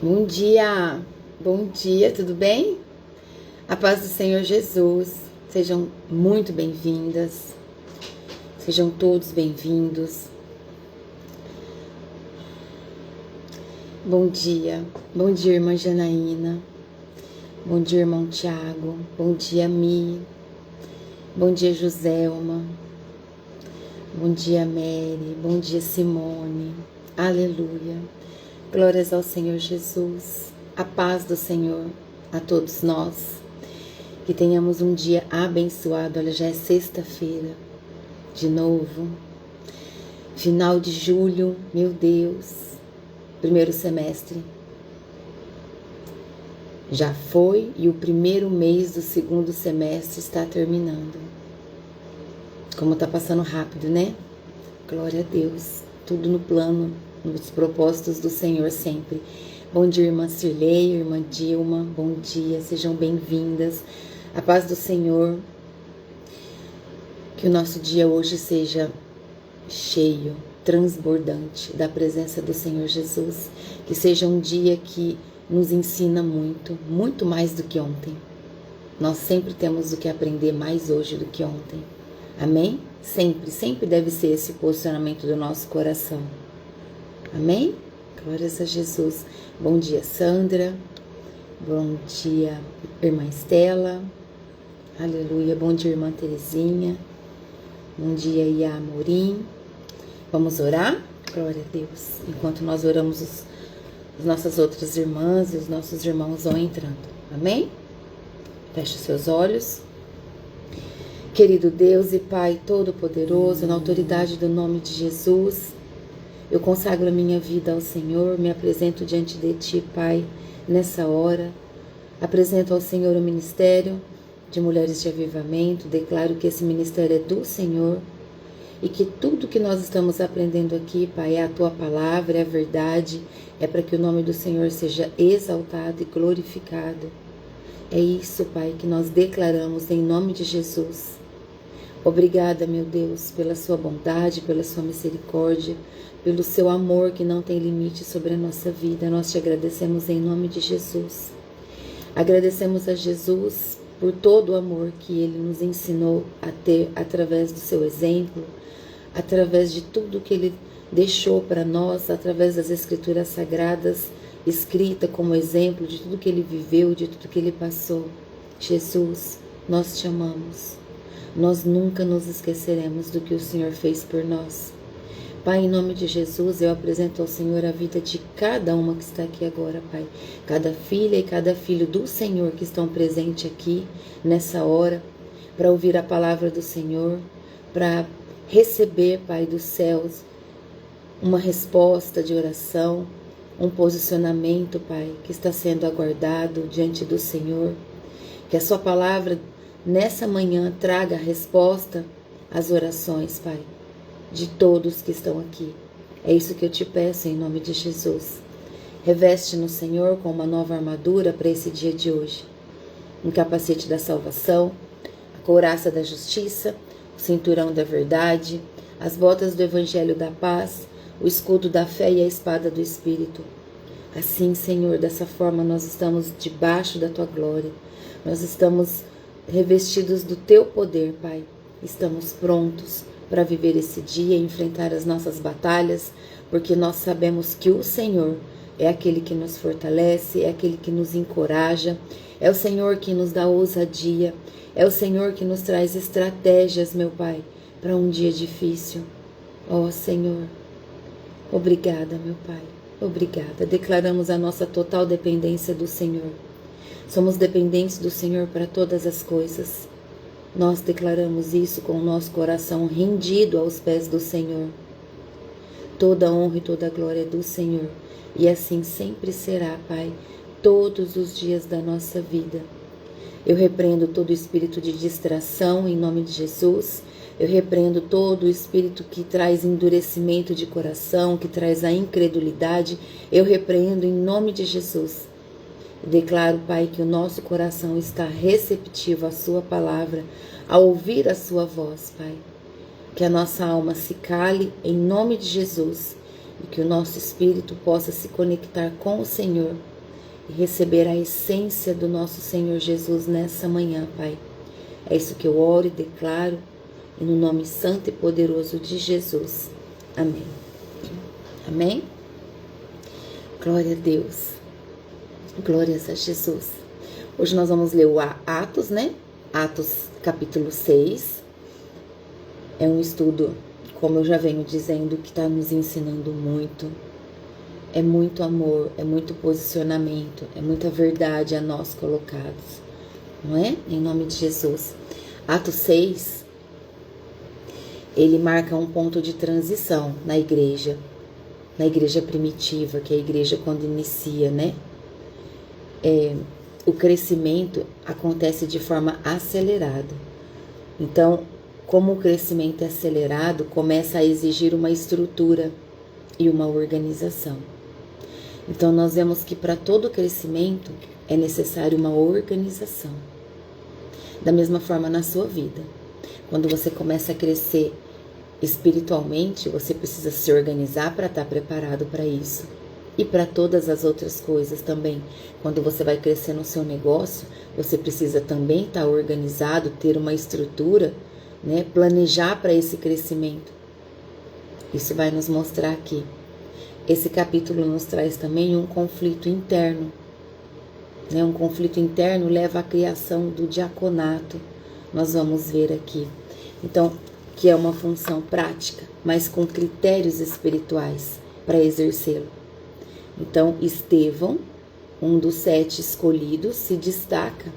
Bom dia, tudo bem? A paz do Senhor Jesus, sejam muito bem-vindas, sejam todos bem-vindos. Bom dia, irmã Janaína, bom dia, irmão Tiago, bom dia, Mi, bom dia, Joselma, bom dia, Mary, bom dia, Simone, aleluia. Glórias ao Senhor Jesus, a paz do Senhor a todos nós, que tenhamos um dia abençoado. Olha, já é sexta-feira, de novo, final de julho, meu Deus, primeiro semestre já foi e o primeiro mês do segundo semestre está terminando. Como tá passando rápido, né? Glória a Deus, tudo no plano, nos propósitos do Senhor sempre. Bom dia, irmã Cirlei, irmã Dilma, bom dia, sejam bem-vindas. A paz do Senhor, que o nosso dia hoje seja cheio, transbordante da presença do Senhor Jesus, que seja um dia que nos ensina muito, muito mais do que ontem. Nós sempre temos o que aprender mais hoje do que ontem. Amém? Sempre deve ser esse posicionamento do nosso coração. Amém? Glórias a Jesus. Bom dia, Sandra. Bom dia, irmã Estela. Aleluia. Bom dia, irmã Terezinha. Bom dia, Ia Amorim. Vamos orar? Glória a Deus. Enquanto nós oramos, as nossas outras irmãs e os nossos irmãos vão entrando. Amém? Feche seus olhos. Querido Deus e Pai Todo-Poderoso, na autoridade do nome de Jesus, eu consagro a minha vida ao Senhor, me apresento diante de Ti, Pai, nessa hora. Apresento ao Senhor o ministério de Mulheres de Avivamento, declaro que esse ministério é do Senhor e que tudo que nós estamos aprendendo aqui, Pai, é a Tua palavra, é a verdade, é para que o nome do Senhor seja exaltado e glorificado. É isso, Pai, que nós declaramos em nome de Jesus. Obrigada, meu Deus, pela sua bondade, pela sua misericórdia, pelo seu amor que não tem limite sobre a nossa vida. Nós te agradecemos em nome de Jesus. Agradecemos a Jesus por todo o amor que Ele nos ensinou a ter através do seu exemplo, através de tudo que Ele deixou para nós, através das Escrituras Sagradas, escrita como exemplo de tudo que Ele viveu, de tudo que Ele passou. Jesus, nós te amamos. Nós nunca nos esqueceremos do que o Senhor fez por nós. Pai, em nome de Jesus, eu apresento ao Senhor a vida de cada uma que está aqui agora, Pai. Cada filha e cada filho do Senhor que estão presentes aqui nessa hora, para ouvir a palavra do Senhor, para receber, Pai dos céus, uma resposta de oração, um posicionamento, Pai, que está sendo aguardado diante do Senhor. Que a sua palavra nessa manhã traga a resposta às orações, Pai, de todos que estão aqui. É isso que eu te peço em nome de Jesus. Reveste-nos, Senhor, com uma nova armadura para esse dia de hoje. Um capacete da salvação, a couraça da justiça, o cinturão da verdade, as botas do evangelho da paz, o escudo da fé e a espada do Espírito. Assim, Senhor, dessa forma nós estamos debaixo da Tua glória. Nós estamos revestidos do Teu poder, Pai. Estamos prontos para viver esse dia e enfrentar as nossas batalhas, porque nós sabemos que o Senhor é aquele que nos fortalece, é aquele que nos encoraja, é o Senhor que nos dá ousadia, é o Senhor que nos traz estratégias, meu Pai, para um dia difícil. Ó Senhor, obrigada, meu Pai, obrigada. Declaramos a nossa total dependência do Senhor. Somos dependentes do Senhor para todas as coisas. Nós declaramos isso com o nosso coração rendido aos pés do Senhor. Toda a honra e toda a glória é do Senhor. E assim sempre será, Pai, todos os dias da nossa vida. Eu repreendo todo espírito de distração em nome de Jesus. Eu repreendo todo espírito que traz endurecimento de coração, que traz a incredulidade. Eu repreendo em nome de Jesus. Declaro, Pai, que o nosso coração está receptivo à Sua palavra, a ouvir a Sua voz, Pai. Que a nossa alma se cale em nome de Jesus e que o nosso espírito possa se conectar com o Senhor e receber a essência do nosso Senhor Jesus nessa manhã, Pai. É isso que eu oro e declaro, e no nome santo e poderoso de Jesus. Amém. Amém? Glória a Deus. Glórias a Jesus. Hoje nós vamos ler o Atos, né? Atos capítulo 6. É um estudo, como eu já venho dizendo, que está nos ensinando muito. É muito amor, é muito posicionamento, é muita verdade a nós colocados. Não é? Em nome de Jesus. Atos 6, ele marca um ponto de transição na igreja primitiva, que é a igreja quando inicia, né? O crescimento acontece de forma acelerada. Então, como o crescimento é acelerado, começa a exigir uma estrutura e uma organização. Então, nós vemos que para todo crescimento é necessário uma organização. Da mesma forma na sua vida. Quando você começa a crescer espiritualmente, você precisa se organizar para estar preparado para isso. E para todas as outras coisas também. Quando você vai crescer no seu negócio, você precisa também estar organizado, ter uma estrutura, né? Planejar para esse crescimento. Isso vai nos mostrar aqui. Esse capítulo nos traz também um conflito interno. Né? Um conflito interno leva à criação do diaconato. Nós vamos ver aqui. Então, que é uma função prática, mas com critérios espirituais para exercê-lo. Então, Estevão, um dos 7 escolhidos, se destaca.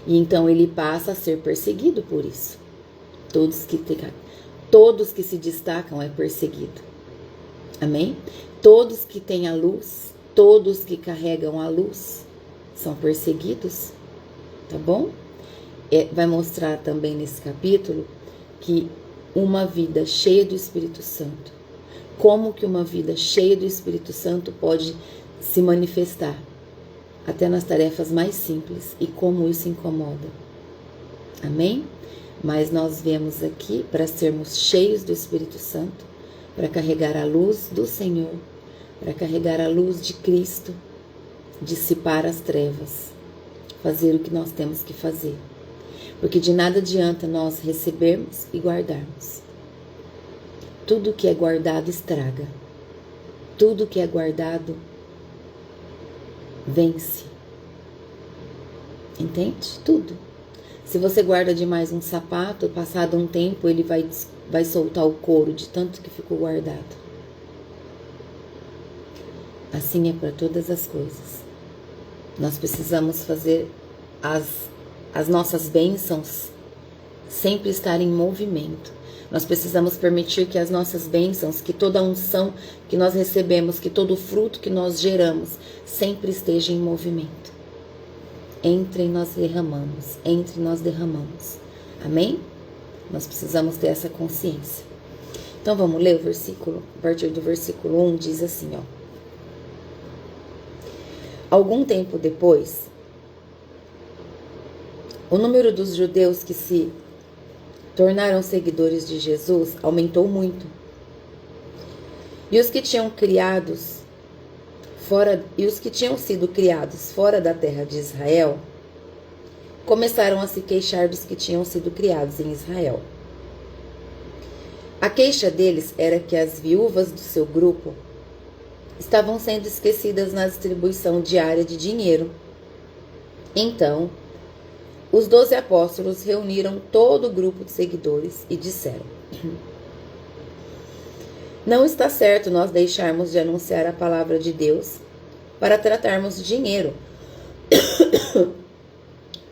E então ele passa a ser perseguido por isso. Todos que se destacam é perseguido. Amém? Todos que têm a luz, todos que carregam a luz, são perseguidos. Tá bom? Vai mostrar também nesse capítulo que uma vida cheia do Espírito Santo, como que uma vida cheia do Espírito Santo pode se manifestar até nas tarefas mais simples e como isso incomoda. Amém? Mas nós vemos aqui para sermos cheios do Espírito Santo, para carregar a luz do Senhor, para carregar a luz de Cristo, dissipar as trevas, fazer o que nós temos que fazer. Porque de nada adianta nós recebermos e guardarmos. Tudo que é guardado estraga. Tudo que é guardado vence. Entende? Tudo. Se você guarda demais um sapato, passado um tempo ele vai soltar o couro de tanto que ficou guardado. Assim é para todas as coisas. Nós precisamos fazer as nossas bênçãos sempre estar em movimento. Nós precisamos permitir que as nossas bênçãos, que toda a unção que nós recebemos, que todo o fruto que nós geramos, sempre esteja em movimento. Entre nós derramamos, entre nós derramamos. Amém? Nós precisamos ter essa consciência. Então vamos ler o versículo, a partir do versículo 1 diz assim, ó. Algum tempo depois, o número dos judeus que se tornaram seguidores de Jesus aumentou muito. E os que tinham sido criados fora da terra de Israel começaram a se queixar dos que tinham sido criados em Israel. A queixa deles era que as viúvas do seu grupo estavam sendo esquecidas na distribuição diária de dinheiro. Então, os 12 apóstolos reuniram todo o grupo de seguidores e disseram: não está certo nós deixarmos de anunciar a palavra de Deus para tratarmos de dinheiro.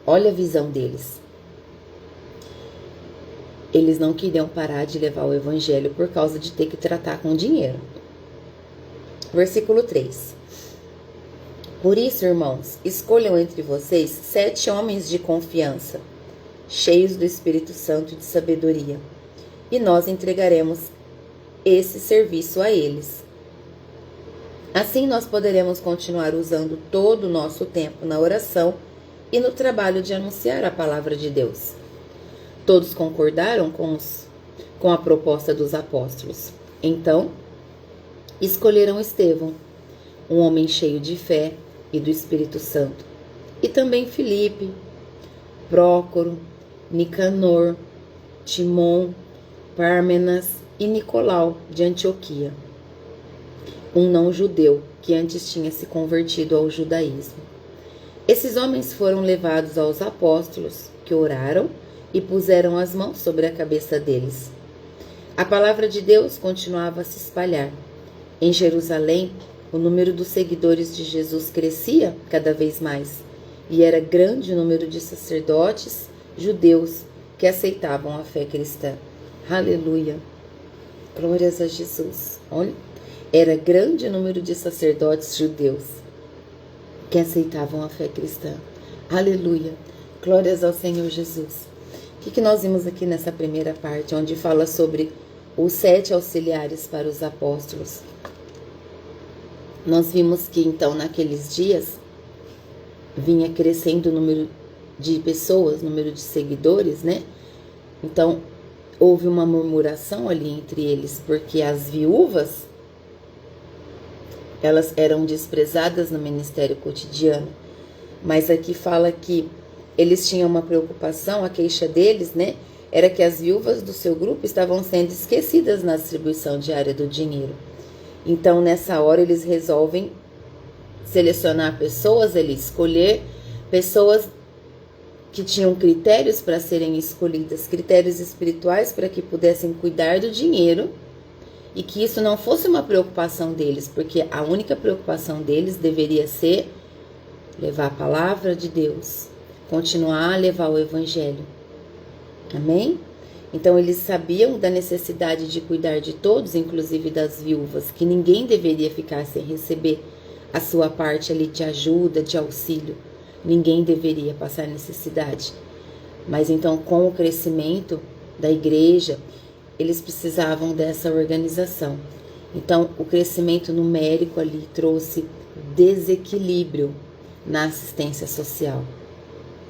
Olha a visão deles. Eles não queriam parar de levar o evangelho por causa de ter que tratar com dinheiro. Versículo 3. Por isso, irmãos, escolham entre vocês 7 homens de confiança, cheios do Espírito Santo e de sabedoria, e nós entregaremos esse serviço a eles. Assim nós poderemos continuar usando todo o nosso tempo na oração e no trabalho de anunciar a palavra de Deus. Todos concordaram com a proposta dos apóstolos. Então, escolheram Estevão, um homem cheio de fé e do Espírito Santo. E também Filipe, Prócoro, Nicanor, Timon, Pármenas e Nicolau de Antioquia, um não-judeu que antes tinha se convertido ao judaísmo. Esses homens foram levados aos apóstolos, que oraram e puseram as mãos sobre a cabeça deles. A palavra de Deus continuava a se espalhar. Em Jerusalém, o número dos seguidores de Jesus crescia cada vez mais, e era grande o número de sacerdotes judeus que aceitavam a fé cristã. Aleluia! Glórias a Jesus! Olha, era grande o número de sacerdotes judeus que aceitavam a fé cristã. Aleluia! Glórias ao Senhor Jesus! O que nós vimos aqui nessa primeira parte, onde fala sobre os 7 auxiliares para os apóstolos? Nós vimos que, então, naqueles dias, vinha crescendo o número de pessoas, número de seguidores, né? Então, houve uma murmuração ali entre eles, porque as viúvas, elas eram desprezadas no ministério cotidiano. Mas aqui fala que eles tinham uma preocupação, a queixa deles, né? Era que as viúvas do seu grupo estavam sendo esquecidas na distribuição diária do dinheiro. Então, nessa hora, eles resolvem selecionar pessoas, escolher pessoas que tinham critérios para serem escolhidas, critérios espirituais para que pudessem cuidar do dinheiro e que isso não fosse uma preocupação deles, porque a única preocupação deles deveria ser levar a palavra de Deus, continuar a levar o evangelho. Amém? Então eles sabiam da necessidade de cuidar de todos, inclusive das viúvas, que ninguém deveria ficar sem receber a sua parte ali de ajuda, de auxílio. Ninguém deveria passar necessidade. Mas então, com o crescimento da igreja, eles precisavam dessa organização. Então, o crescimento numérico ali trouxe desequilíbrio na assistência social.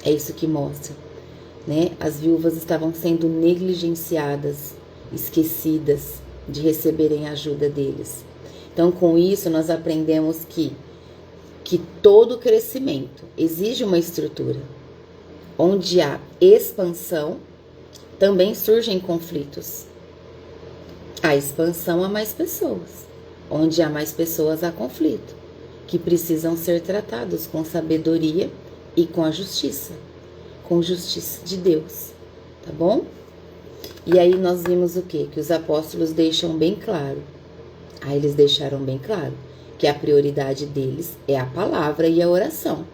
É isso que mostra, né? As viúvas estavam sendo negligenciadas, esquecidas de receberem a ajuda deles. Então, com isso, nós aprendemos que todo crescimento exige uma estrutura. Onde há expansão, também surgem conflitos. Há expansão, há mais pessoas. Onde há mais pessoas, há conflito, que precisam ser tratados com sabedoria e com a justiça de Deus, tá bom? E aí nós vimos o quê? Que os apóstolos deixam bem claro. Aí eles deixaram bem claro que a prioridade deles é a palavra e a oração.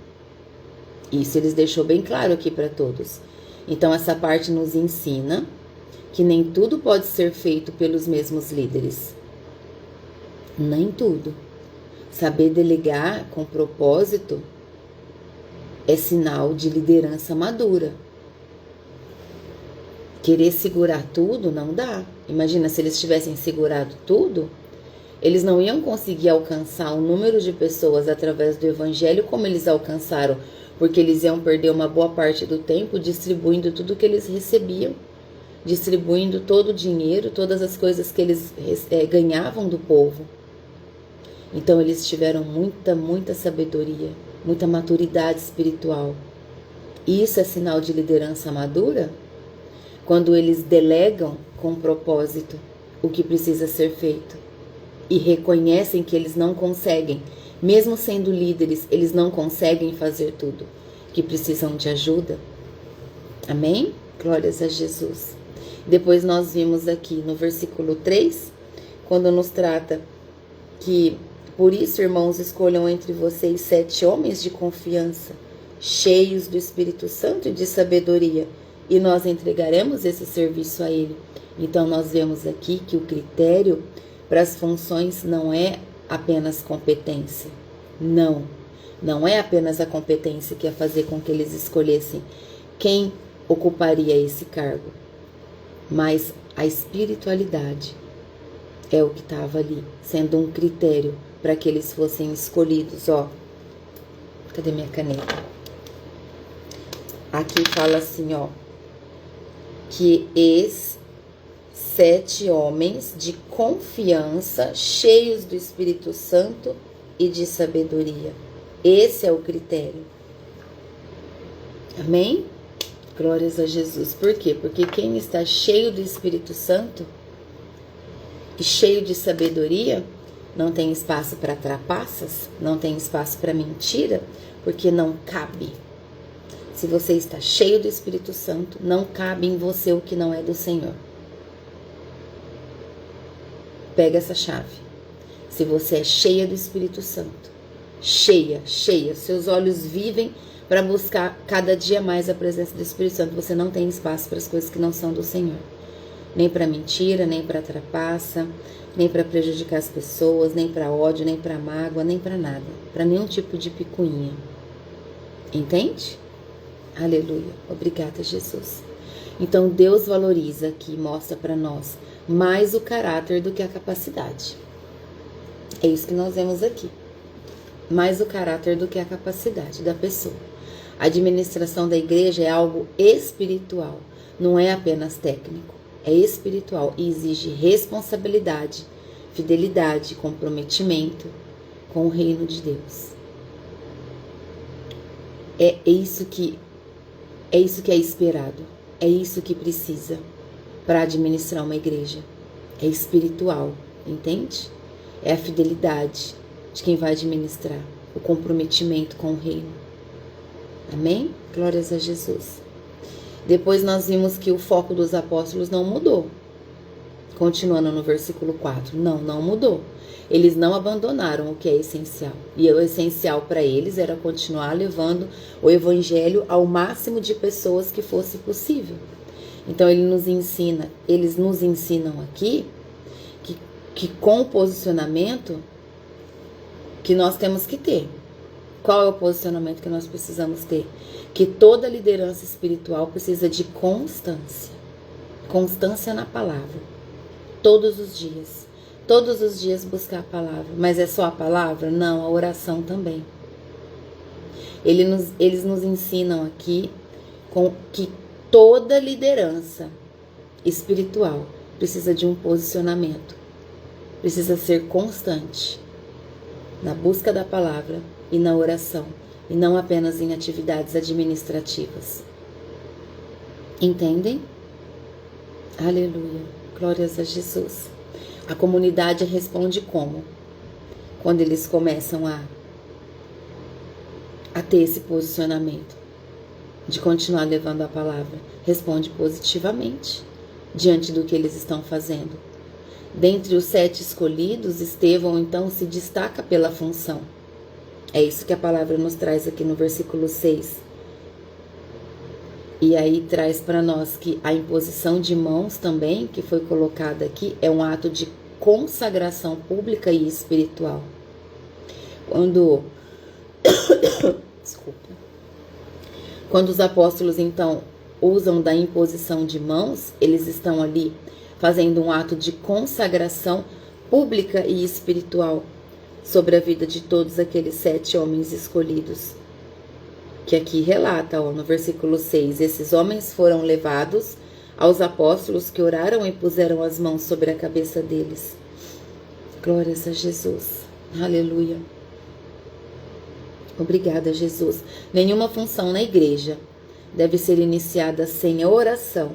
Isso eles deixou bem claro aqui para todos. Então essa parte nos ensina que nem tudo pode ser feito pelos mesmos líderes. Nem tudo. Saber delegar com propósito é sinal de liderança madura. Querer segurar tudo não dá. Imagina se eles tivessem segurado tudo, eles não iam conseguir alcançar o número de pessoas através do evangelho como eles alcançaram, porque eles iam perder uma boa parte do tempo distribuindo tudo que eles recebiam, distribuindo todo o dinheiro, todas as coisas que eles ganhavam do povo. Então eles tiveram muita sabedoria, muita maturidade espiritual. Isso é sinal de liderança madura? Quando eles delegam com propósito o que precisa ser feito e reconhecem que eles não conseguem, mesmo sendo líderes, eles não conseguem fazer tudo, que precisam de ajuda. Amém? Glórias a Jesus. Depois nós vimos aqui no versículo 3, quando nos trata que, por isso, irmãos, escolham entre vocês 7 homens de confiança, cheios do Espírito Santo e de sabedoria, e nós entregaremos esse serviço a ele. Então nós vemos aqui que o critério para as funções não é apenas competência. Não é apenas a competência que ia fazer com que eles escolhessem quem ocuparia esse cargo, mas a espiritualidade é o que estava ali, sendo um critério para que eles fossem escolhidos. Cadê minha caneta? Aqui fala assim, que 7 homens de confiança, cheios do Espírito Santo e de sabedoria. Esse é o critério. Amém? Glórias a Jesus. Por quê? Porque quem está cheio do Espírito Santo e cheio de sabedoria, não tem espaço para trapaças, não tem espaço para mentira, porque não cabe. Se você está cheio do Espírito Santo, não cabe em você o que não é do Senhor. Pega essa chave. Se você é cheia do Espírito Santo, cheia, seus olhos vivem para buscar cada dia mais a presença do Espírito Santo, você não tem espaço para as coisas que não são do Senhor. Nem para mentira, nem para trapaça, nem para prejudicar as pessoas, nem para ódio, nem para mágoa, nem para nada. Para nenhum tipo de picuinha. Entende? Aleluia. Obrigada, Jesus. Então, Deus valoriza aqui, mostra para nós mais o caráter do que a capacidade. É isso que nós vemos aqui. Mais o caráter do que a capacidade da pessoa. A administração da igreja é algo espiritual, não é apenas técnico. É espiritual e exige responsabilidade, fidelidade, comprometimento com o reino de Deus. É isso que é esperado, é isso que precisa para administrar uma igreja. É espiritual, entende? É a fidelidade de quem vai administrar, o comprometimento com o reino. Amém? Glórias a Jesus. Depois nós vimos que o foco dos apóstolos não mudou. Continuando no versículo 4. Não mudou. Eles não abandonaram o que é essencial. E o essencial para eles era continuar levando o evangelho ao máximo de pessoas que fosse possível. Então eles nos ensinam aqui que com o posicionamento que nós temos que ter. Qual é o posicionamento que nós precisamos ter? Que toda liderança espiritual precisa de constância. Constância na palavra. Todos os dias. Todos os dias buscar a palavra. Mas é só a palavra? Não, a oração também. Eles nos ensinam aqui que toda liderança espiritual precisa de um posicionamento. Precisa ser constante na busca da palavra e na oração, e não apenas em atividades administrativas. Entendem? Aleluia. Glórias a Jesus. A comunidade responde como? Quando eles começam a ter esse posicionamento de continuar levando a palavra. Responde positivamente diante do que eles estão fazendo. Dentre os 7 escolhidos, Estevão então se destaca pela função. É isso que a palavra nos traz aqui no versículo 6. E aí traz para nós que a imposição de mãos também, que foi colocada aqui, é um ato de consagração pública e espiritual. Quando os apóstolos então usam da imposição de mãos, eles estão ali fazendo um ato de consagração pública e espiritual sobre a vida de todos aqueles 7 homens escolhidos. Que aqui relata, no versículo 6, esses homens foram levados aos apóstolos que oraram e puseram as mãos sobre a cabeça deles. Glórias a Jesus. Aleluia. Obrigada, Jesus. Nenhuma função na igreja deve ser iniciada sem a oração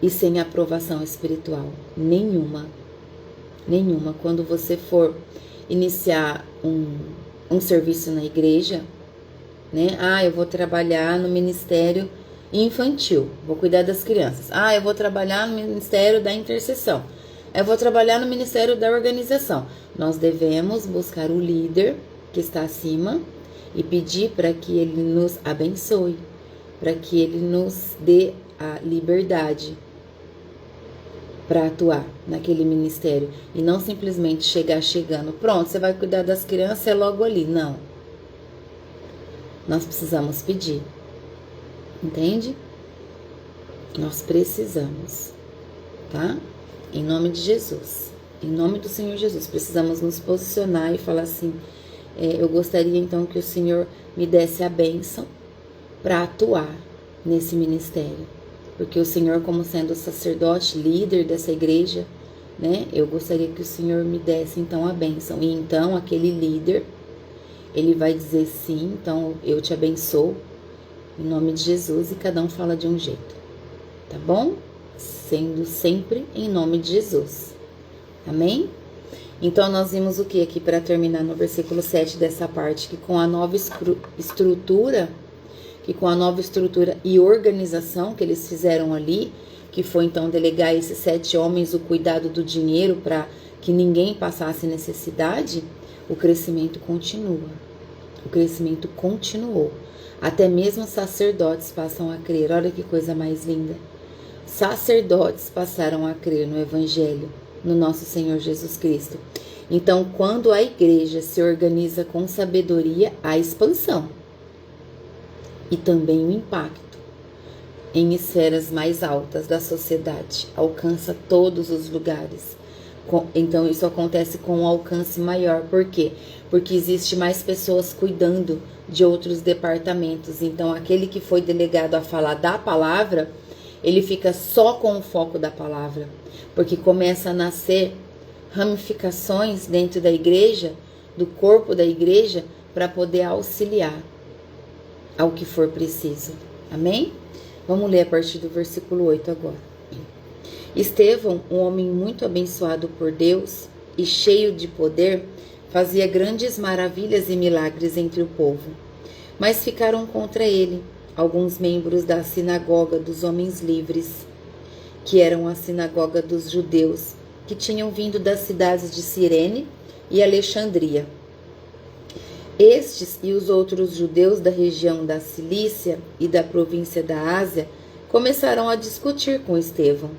e sem a aprovação espiritual. Nenhuma. Quando você for iniciar um serviço na igreja, né? Eu vou trabalhar no ministério infantil, vou cuidar das crianças. Eu vou trabalhar no ministério da intercessão. Eu vou trabalhar no ministério da organização. Nós devemos buscar o líder que está acima e pedir para que ele nos abençoe, para que ele nos dê a liberdade para atuar naquele ministério e não simplesmente chegando. Pronto, você vai cuidar das crianças, é logo ali. Não. Nós precisamos pedir. Entende? Nós precisamos, tá? Em nome de Jesus. Em nome do Senhor Jesus. Precisamos nos posicionar e falar assim, eu gostaria então que o Senhor me desse a bênção para atuar nesse ministério. Porque o Senhor, como sendo o sacerdote, líder dessa igreja, né? Eu gostaria que o Senhor me desse então a bênção. E então aquele líder, ele vai dizer sim, então eu te abençoo, em nome de Jesus, e cada um fala de um jeito, tá bom? Sendo sempre em nome de Jesus, amém? Então nós vimos o que aqui para terminar no versículo 7 dessa parte, que com a nova estrutura, e organização que eles fizeram ali, que foi então delegar a esses 7 homens o cuidado do dinheiro para que ninguém passasse necessidade, o crescimento continua. O crescimento continuou. Até mesmo sacerdotes passam a crer. Olha que coisa mais linda. Sacerdotes passaram a crer no Evangelho, no nosso Senhor Jesus Cristo. Então, quando a igreja se organiza com sabedoria, há expansão. E também o impacto em esferas mais altas da sociedade. Alcança todos os lugares. Então, isso acontece com um alcance maior. Por quê? Porque existe mais pessoas cuidando de outros departamentos. Então, aquele que foi delegado a falar da palavra, ele fica só com o foco da palavra. Porque começa a nascer ramificações dentro da igreja, do corpo da igreja, para poder auxiliar ao que for preciso. Amém? Vamos ler a partir do versículo 8 agora. Estevão, um homem muito abençoado por Deus e cheio de poder, fazia grandes maravilhas e milagres entre o povo. Mas ficaram contra ele alguns membros da sinagoga dos homens livres, que eram a sinagoga dos judeus, que tinham vindo das cidades de Cirene e Alexandria. Estes e os outros judeus da região da Cilícia e da província da Ásia começaram a discutir com Estevão.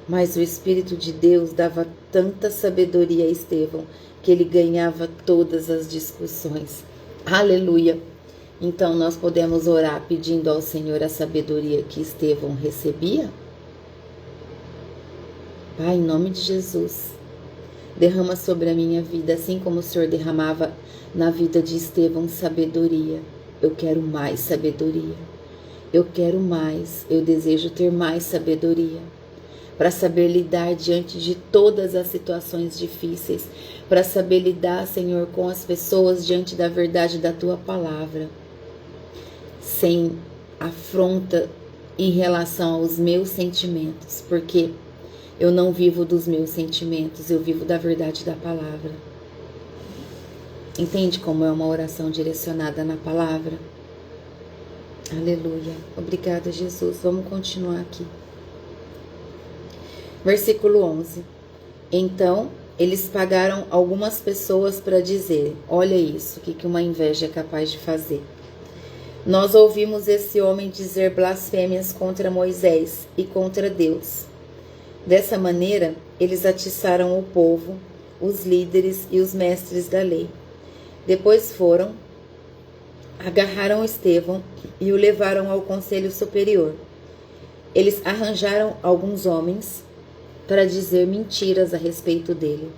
Mas o Espírito de Deus dava tanta sabedoria a Estevão que ele ganhava todas as discussões. Aleluia! Então nós podemos orar pedindo ao Senhor a sabedoria que Estevão recebia? Pai, em nome de Jesus, derrama sobre a minha vida, assim como o Senhor derramava na vida de Estevão sabedoria. Eu quero mais sabedoria. Eu quero mais. Eu desejo ter mais sabedoria para saber lidar diante de todas as situações difíceis, para saber lidar, Senhor, com as pessoas diante da verdade da Tua palavra, sem afronta em relação aos meus sentimentos, porque eu não vivo dos meus sentimentos, eu vivo da verdade da palavra. Entende como é uma oração direcionada na palavra? Aleluia. Obrigada, Jesus. Vamos continuar aqui. Versículo 11. Então, eles pagaram algumas pessoas para dizer: olha isso, o que uma inveja é capaz de fazer. Nós ouvimos esse homem dizer blasfêmias contra Moisés e contra Deus. Dessa maneira, eles atiçaram o povo, os líderes e os mestres da lei. Depois foram, agarraram Estevão e o levaram ao conselho superior. Eles arranjaram alguns homens para dizer mentiras a respeito dele.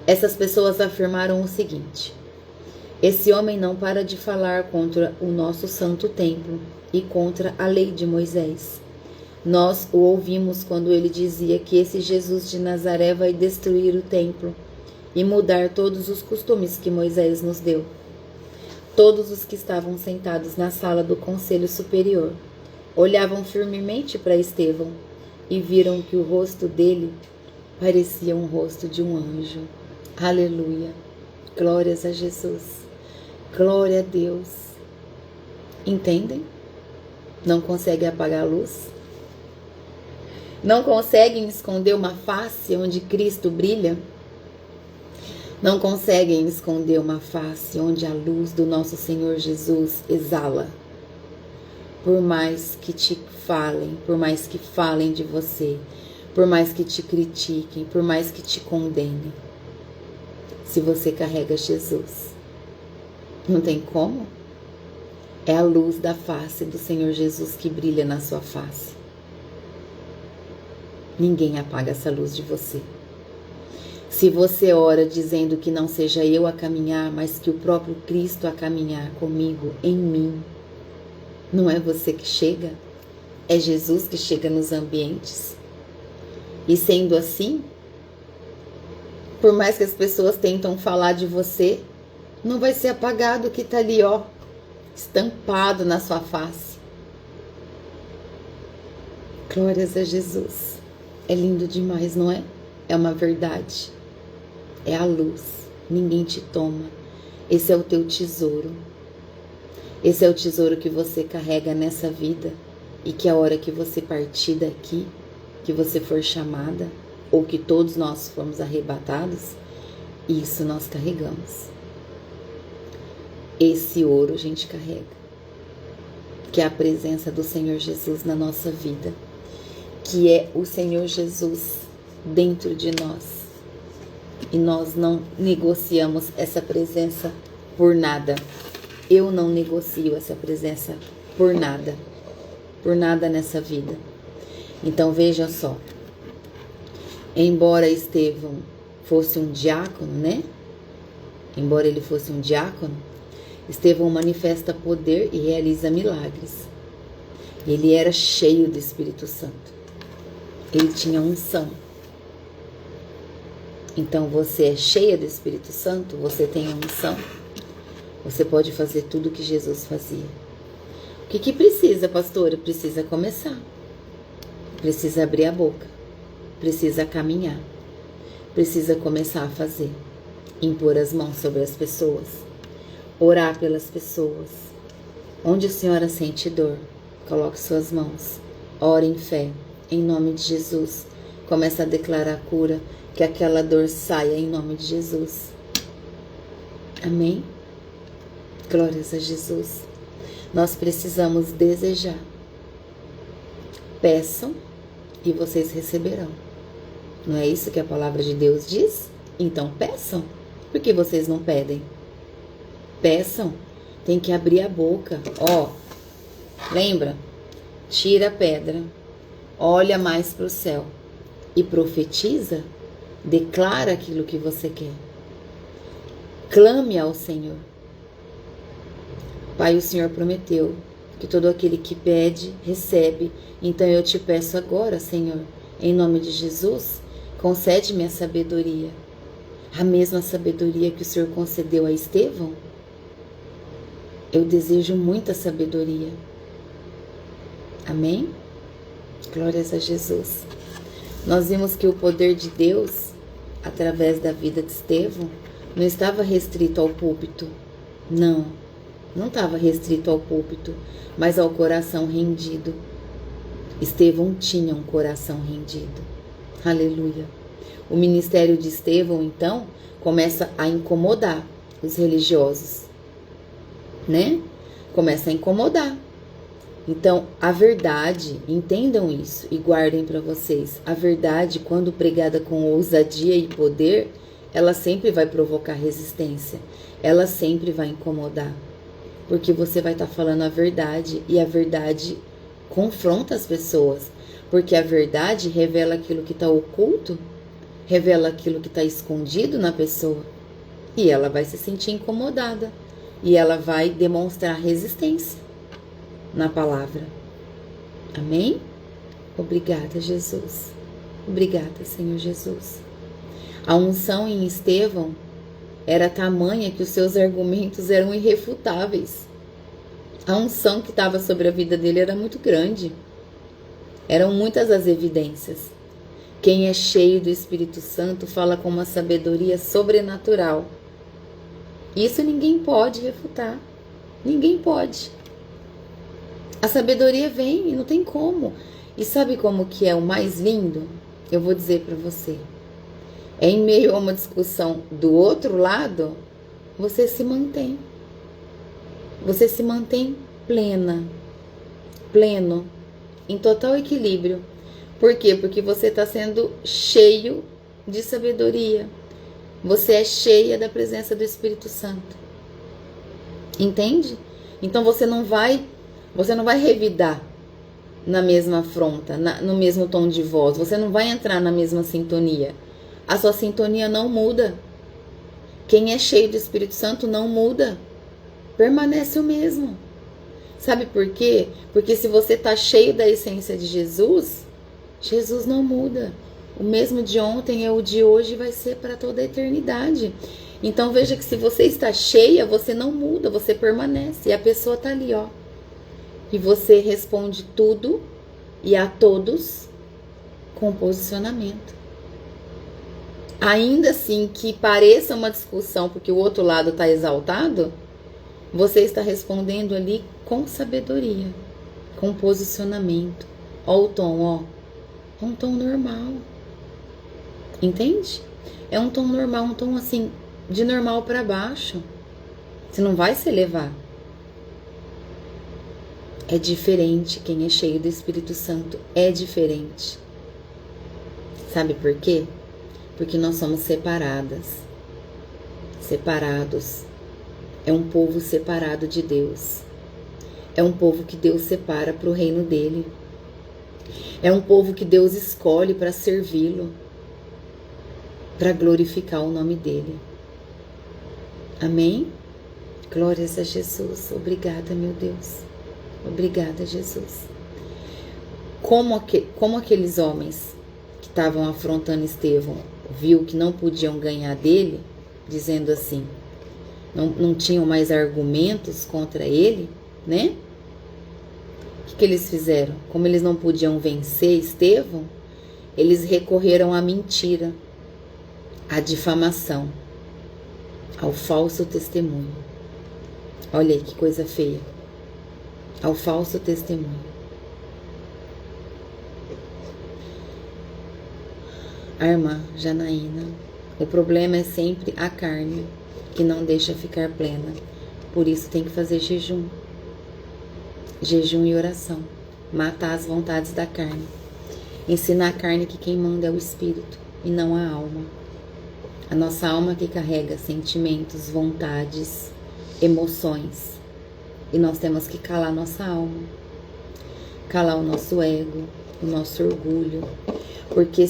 Essas pessoas afirmaram o seguinte: esse homem não para de falar contra o nosso santo templo e contra a lei de Moisés. Nós o ouvimos quando ele dizia que esse Jesus de Nazaré vai destruir o templo e mudar todos os costumes que Moisés nos deu. Todos os que estavam sentados na sala do conselho superior olhavam firmemente para Estevão e viram que o rosto dele parecia um rosto de um anjo. Aleluia! Glórias a Jesus! Glória a Deus! Entendem? Não conseguem apagar a luz? Não conseguem esconder uma face onde Cristo brilha? Não conseguem esconder uma face onde a luz do nosso Senhor Jesus exala? Por mais que te falem, por mais que falem de você, por mais que te critiquem, por mais que te condenem, se você carrega Jesus, não tem como? É a luz da face do Senhor Jesus que brilha na sua face. Ninguém apaga essa luz de você. Se você ora dizendo que não seja eu a caminhar, mas que o próprio Cristo a caminhar comigo, em mim, não é você que chega, é Jesus que chega nos ambientes. E sendo assim, por mais que as pessoas tentam falar de você, Não vai ser apagado o que está ali, ó, estampado na sua face. Glórias a Jesus. É lindo demais, não é? É uma verdade. É a luz. Ninguém te toma. Esse é o teu tesouro. Esse é o tesouro que você carrega nessa vida. E que a hora que você partir daqui, que você for chamada, ou que todos nós formos arrebatados, isso nós carregamos. Esse ouro a gente carrega, que é a presença do Senhor Jesus na nossa vida, que é o Senhor Jesus dentro de nós. E nós não negociamos essa presença por nada. Eu não negocio essa presença por nada nessa vida. Então veja só, embora Estevão fosse um diácono, né? Embora ele fosse um diácono, Estevão manifesta poder e realiza milagres. Ele era cheio do Espírito Santo. Ele tinha unção. Então você é cheia do Espírito Santo, você tem unção. Você pode fazer tudo o que Jesus fazia. O que precisa, pastora? Precisa começar. Precisa abrir a boca. Precisa caminhar. Precisa começar a fazer. Impor as mãos sobre as pessoas. Orar pelas pessoas. Onde a senhora sente dor, coloque suas mãos. Ore em fé. Em nome de Jesus. Comece a declarar a cura. Que aquela dor saia em nome de Jesus. Amém? Glórias a Jesus. Nós precisamos desejar. Peçam e vocês receberão. Não é isso que a palavra de Deus diz? Então peçam. Por que vocês não pedem? Peçam. Tem que abrir a boca. Ó, lembra? Tira a pedra. Olha mais para o céu. E profetiza. Declara aquilo que você quer. Clame ao Senhor. Pai, o Senhor prometeu que todo aquele que pede, recebe. Então eu te peço agora, Senhor, em nome de Jesus, concede-me a sabedoria. A mesma sabedoria que o Senhor concedeu a Estevão. Eu desejo muita sabedoria. Amém? Glórias a Jesus. Nós vimos que o poder de Deus, através da vida de Estevão, não estava restrito ao púlpito. Não estava restrito ao púlpito, mas ao coração rendido. Estevão tinha um coração rendido. Aleluia. O ministério de Estevão, então, começa a incomodar os religiosos, né? Começa a incomodar. Então, a verdade, entendam isso e guardem para vocês. A verdade, quando pregada com ousadia e poder, ela sempre vai provocar resistência. Ela sempre vai incomodar. Porque você vai estar falando a verdade e a verdade confronta as pessoas. Porque a verdade revela aquilo que está oculto, revela aquilo que está escondido na pessoa. E ela vai se sentir incomodada. E ela vai demonstrar resistência na palavra. Amém? Obrigada, Jesus. Obrigada, Senhor Jesus. A unção em Estevão era tamanha que os seus argumentos eram irrefutáveis. A unção que estava sobre a vida dele era muito grande. Eram muitas as evidências. Quem é cheio do Espírito Santo fala com uma sabedoria sobrenatural. Isso ninguém pode refutar. Ninguém pode. A sabedoria vem e não tem como. E sabe como que é o mais lindo? Eu vou dizer para você. É em meio a uma discussão do outro lado, você se mantém. Você se mantém pleno, em total equilíbrio. Por quê? Porque você está sendo cheio de sabedoria. Você é cheia da presença do Espírito Santo. Entende? Então você não vai revidar na mesma afronta, no mesmo tom de voz. Você não vai entrar na mesma sintonia. A sua sintonia não muda. Quem é cheio do Espírito Santo não muda. Permanece o mesmo. Sabe por quê? Porque se você está cheio da essência de Jesus, Jesus não muda. O mesmo de ontem é o de hoje e vai ser para toda a eternidade. Então veja que se você está cheia, você não muda, você permanece. E a pessoa está ali, ó. E você responde tudo e a todos com posicionamento. Ainda assim que pareça uma discussão porque o outro lado está exaltado, você está respondendo ali com sabedoria, com posicionamento. Ó o tom, ó. É um tom normal. Entende? É um tom normal, um tom assim, de normal para baixo. Você não vai se elevar. É diferente. Quem é cheio do Espírito Santo é diferente. Sabe por quê? Porque nós somos separadas. Separados. É um povo separado de Deus. É um povo que Deus separa para o reino dele. É um povo que Deus escolhe para servi-lo, para glorificar o nome dele. Amém? Glórias a Jesus. Obrigada, meu Deus. Obrigada, Jesus. Como aqueles homens que estavam afrontando Estevão viu que não podiam ganhar dele, dizendo assim, não tinham mais argumentos contra ele, né? O que eles fizeram? Como eles não podiam vencer Estevão, eles recorreram à mentira, à difamação, ao falso testemunho. Olha aí que coisa feia. Ao falso testemunho. A irmã Janaína, o problema é sempre a carne, que não deixa ficar plena. Por isso tem que fazer jejum. Jejum e oração. Matar as vontades da carne. Ensinar a carne que quem manda é o espírito e não a alma. A nossa alma que carrega sentimentos, vontades, emoções. E nós temos que calar nossa alma. Calar o nosso ego, o nosso orgulho. Porque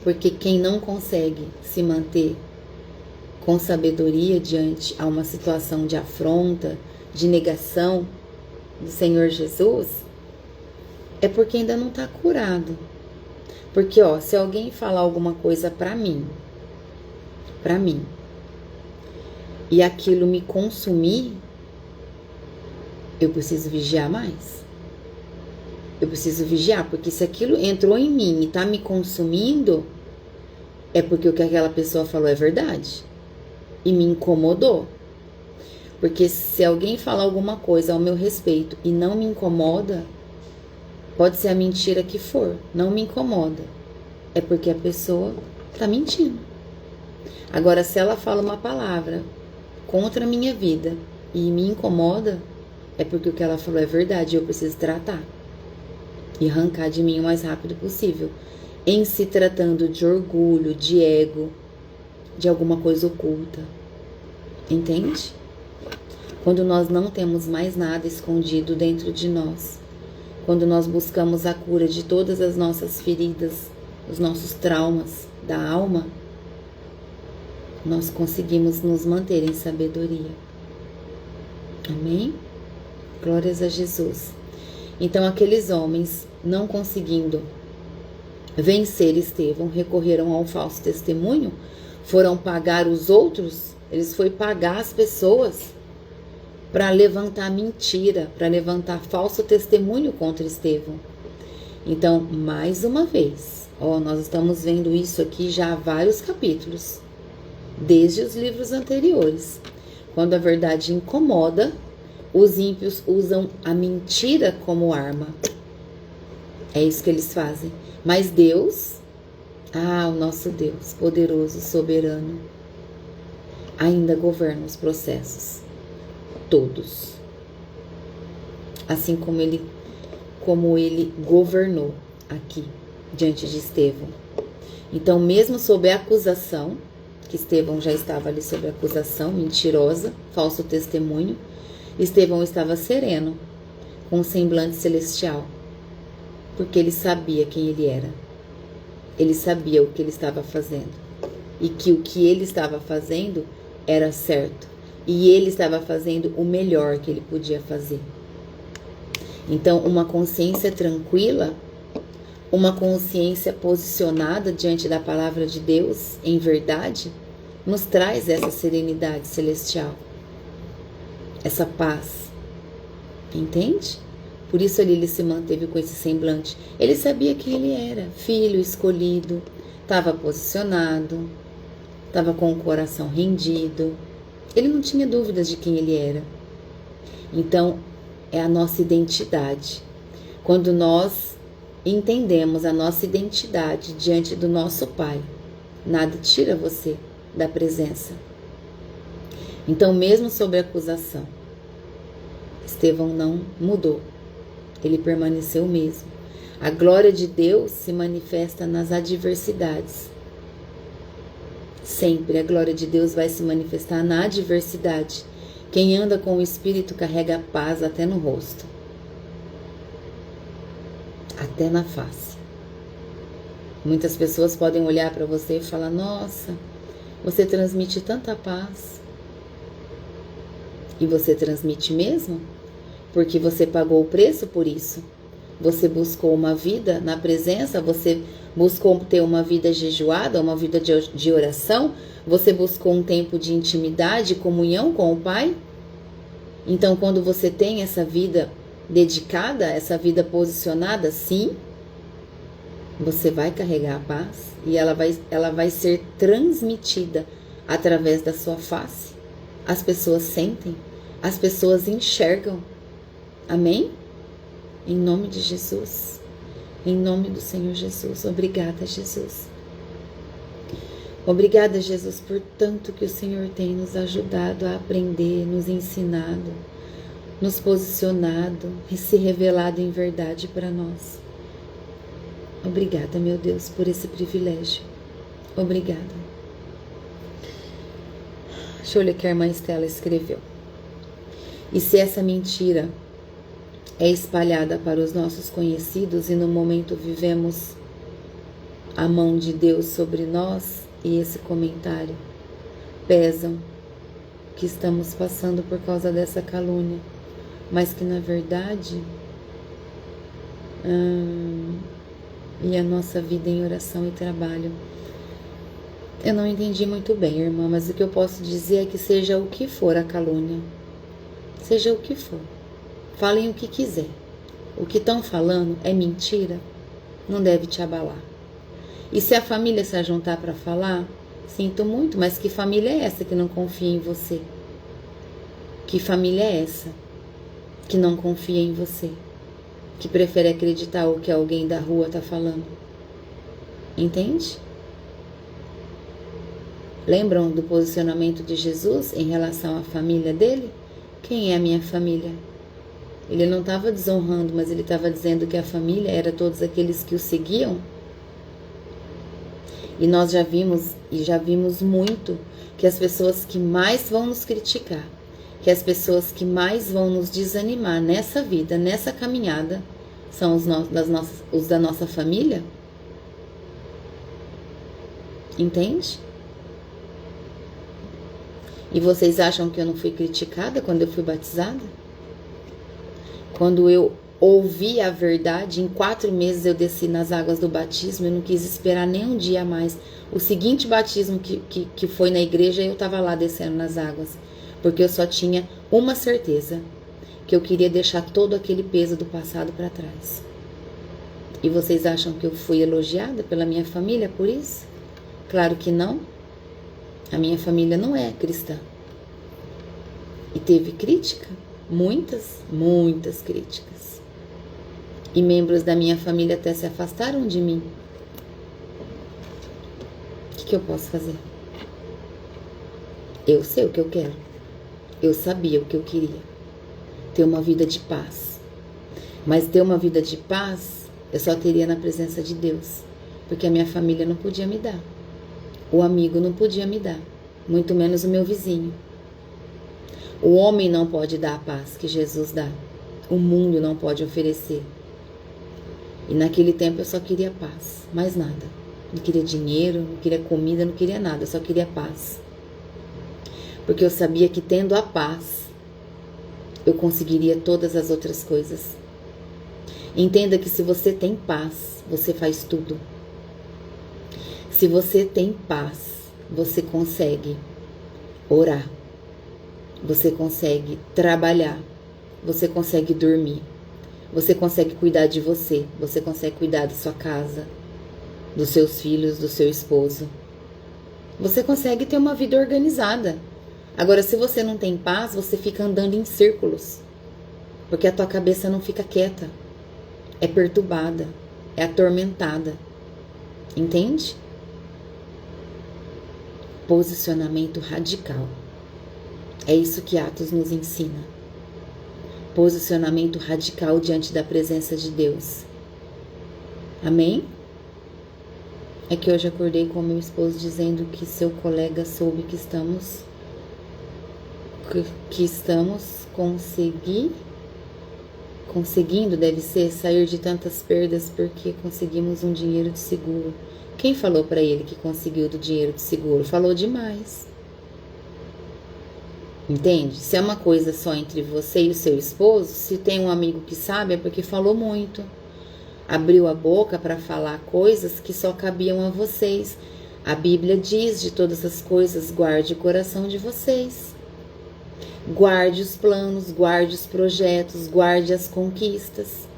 porque quem não consegue se manter com sabedoria diante a uma situação de afronta, de negação do Senhor Jesus, é porque ainda não está curado. Porque, ó, se alguém falar alguma coisa pra mim, e aquilo me consumir, eu preciso vigiar mais. Eu preciso vigiar, porque se aquilo entrou em mim e tá me consumindo, é porque o que aquela pessoa falou é verdade. E me incomodou. Porque se alguém falar alguma coisa ao meu respeito e não me incomoda, pode ser a mentira que for, não me incomoda. É porque a pessoa tá mentindo. Agora, se ela fala uma palavra contra a minha vida e me incomoda, é porque o que ela falou é verdade e eu preciso tratar. E arrancar de mim o mais rápido possível. Em se tratando de orgulho, de ego, de alguma coisa oculta. Entende? Quando nós não temos mais nada escondido dentro de nós. Quando nós buscamos a cura de todas as nossas feridas, os nossos traumas da alma, nós conseguimos nos manter em sabedoria. Amém? Glórias a Jesus. Então aqueles homens, não conseguindo vencer Estevão, recorreram ao falso testemunho, foram pagar os outros, eles foram pagar as pessoas para levantar mentira, para levantar falso testemunho contra Estevão. Então, mais uma vez, ó, nós estamos vendo isso aqui já há vários capítulos, desde os livros anteriores. Quando a verdade incomoda, os ímpios usam a mentira como arma. É isso que eles fazem. Mas Deus, o nosso Deus, poderoso, soberano, ainda governa os processos. Todos. Assim como ele governou aqui, diante de Estevão. Então, mesmo sob a acusação, que Estevão já estava ali sob acusação mentirosa, falso testemunho, Estevão estava sereno, com um semblante celestial, porque ele sabia quem ele era. Ele sabia o que ele estava fazendo. E que o que ele estava fazendo era certo. E ele estava fazendo o melhor que ele podia fazer. Então, uma consciência tranquila uma consciência posicionada diante da palavra de Deus em verdade, nos traz essa serenidade celestial, essa paz. Entende? Por isso ele se manteve com esse semblante. Ele sabia quem ele era, filho escolhido, estava posicionado, estava com o coração rendido. Ele não tinha dúvidas de quem ele era. Então, é a nossa identidade. Quando nós entendemos a nossa identidade diante do nosso Pai, nada tira você da presença. Então, mesmo sob acusação, Estevão não mudou. Ele permaneceu o mesmo. A glória de Deus se manifesta nas adversidades. Sempre a glória de Deus vai se manifestar na adversidade. Quem anda com o Espírito carrega a paz até no rosto, até na face. Muitas pessoas podem olhar para você e falar: nossa, você transmite tanta paz. E você transmite mesmo? Porque você pagou o preço por isso. Você buscou uma vida na presença, você buscou ter uma vida jejuada, uma vida de oração, você buscou um tempo de intimidade, comunhão com o Pai. Então, quando você tem essa vida dedicada, essa vida posicionada, sim, você vai carregar a paz e ela vai ser transmitida através da sua face. As pessoas sentem, as pessoas enxergam. Amém? Em nome de Jesus, em nome do Senhor Jesus. Obrigada, Jesus. Obrigada, Jesus, por tanto que o Senhor tem nos ajudado a aprender, nos ensinado, nos posicionado e se revelado em verdade para nós. Obrigada, meu Deus, por esse privilégio. Obrigada. Deixa eu ler o que a irmã Estela escreveu. E se essa mentira é espalhada para os nossos conhecidos e no momento vivemos a mão de Deus sobre nós, e esse comentário pesam que estamos passando por causa dessa calúnia, mas que na verdade e a nossa vida em oração e trabalho. Eu não entendi muito bem, irmã, mas o que eu posso dizer é que seja o que for a calúnia, seja o que for, falem o que quiser, o que estão falando é mentira, não deve te abalar. E se a família se ajuntar para falar, sinto muito, mas que família é essa que não confia em você? Que família é essa que não confia em você? Que prefere acreditar o que alguém da rua está falando? Entende? Lembram do posicionamento de Jesus em relação à família dele? Quem é a minha família? Ele não estava desonrando, mas ele estava dizendo que a família era todos aqueles que o seguiam. E nós já vimos muito que as pessoas que mais vão nos criticar, que as pessoas que mais vão nos desanimar nessa vida, nessa caminhada, são os da nossa família. Entende? E vocês acham que eu não fui criticada quando eu fui batizada? Quando eu ouvi a verdade, em 4 meses eu desci nas águas do batismo, eu não quis esperar nem um dia a mais. O seguinte batismo que foi na igreja, eu estava lá descendo nas águas, porque eu só tinha uma certeza, que eu queria deixar todo aquele peso do passado para trás. E vocês acham que eu fui elogiada pela minha família por isso? Claro que não. A minha família não é cristã. E teve crítica, muitas críticas. E membros da minha família até se afastaram de mim. O que eu posso fazer? Eu sei o que eu quero. Eu sabia o que eu queria. Ter uma vida de paz. Mas ter uma vida de paz, eu só teria na presença de Deus. Porque a minha família não podia me dar. O amigo não podia me dar. Muito menos o meu vizinho. O homem não pode dar a paz que Jesus dá. O mundo não pode oferecer. E naquele tempo eu só queria paz, mais nada. Não queria dinheiro, não queria comida, não queria nada, eu só queria paz. Porque eu sabia que tendo a paz, eu conseguiria todas as outras coisas. Entenda que se você tem paz, você faz tudo. Se você tem paz, você consegue orar. Você consegue trabalhar. Você consegue dormir. Você consegue cuidar de você. Você consegue cuidar da sua casa, dos seus filhos, do seu esposo. Você consegue ter uma vida organizada. Agora, se você não tem paz, você fica andando em círculos. Porque a tua cabeça não fica quieta. É perturbada. É atormentada. Entende? Posicionamento radical. É isso que Atos nos ensina. Posicionamento radical diante da presença de Deus. Amém? É que hoje acordei com meu esposo dizendo que seu colega soube que estamos conseguindo, deve ser, sair de tantas perdas porque conseguimos um dinheiro de seguro. Quem falou para ele que conseguiu do dinheiro de seguro? Falou demais. Entende? Se é uma coisa só entre você e o seu esposo, se tem um amigo que sabe, é porque falou muito. Abriu a boca para falar coisas que só cabiam a vocês. A Bíblia diz: de todas as coisas, guarde o coração de vocês. Guarde os planos, guarde os projetos, guarde as conquistas.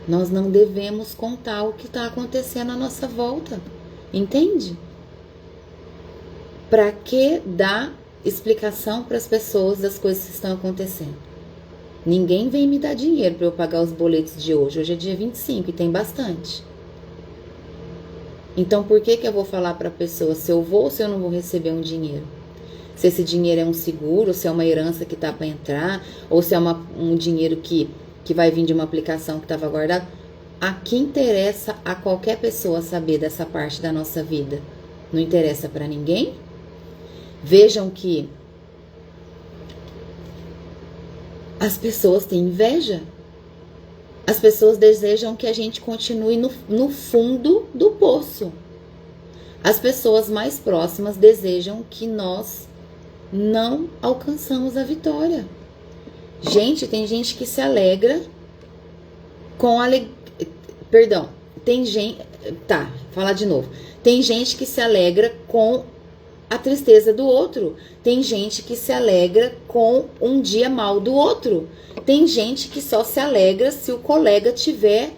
Nós não devemos contar o que está acontecendo à nossa volta. Entende? Para que dar explicação para as pessoas das coisas que estão acontecendo? Ninguém vem me dar dinheiro para eu pagar os boletos de hoje. Hoje é dia 25 e tem bastante. Então, por que eu vou falar para a pessoa se eu vou ou se eu não vou receber um dinheiro? Se esse dinheiro é um seguro, se é uma herança que está para entrar, ou se é um dinheiro que vai vir de uma aplicação que estava guardada. A que interessa a qualquer pessoa saber dessa parte da nossa vida? Não interessa para ninguém? Vejam que as pessoas têm inveja. As pessoas desejam que a gente continue no fundo do poço. As pessoas mais próximas desejam que nós não alcançamos a vitória. Gente, tem gente que se alegra com Perdão, tem gente... Tá, falar de novo. Tem gente que se alegra com a tristeza do outro. Tem gente que se alegra com um dia mal do outro. Tem gente que só se alegra se o colega tiver...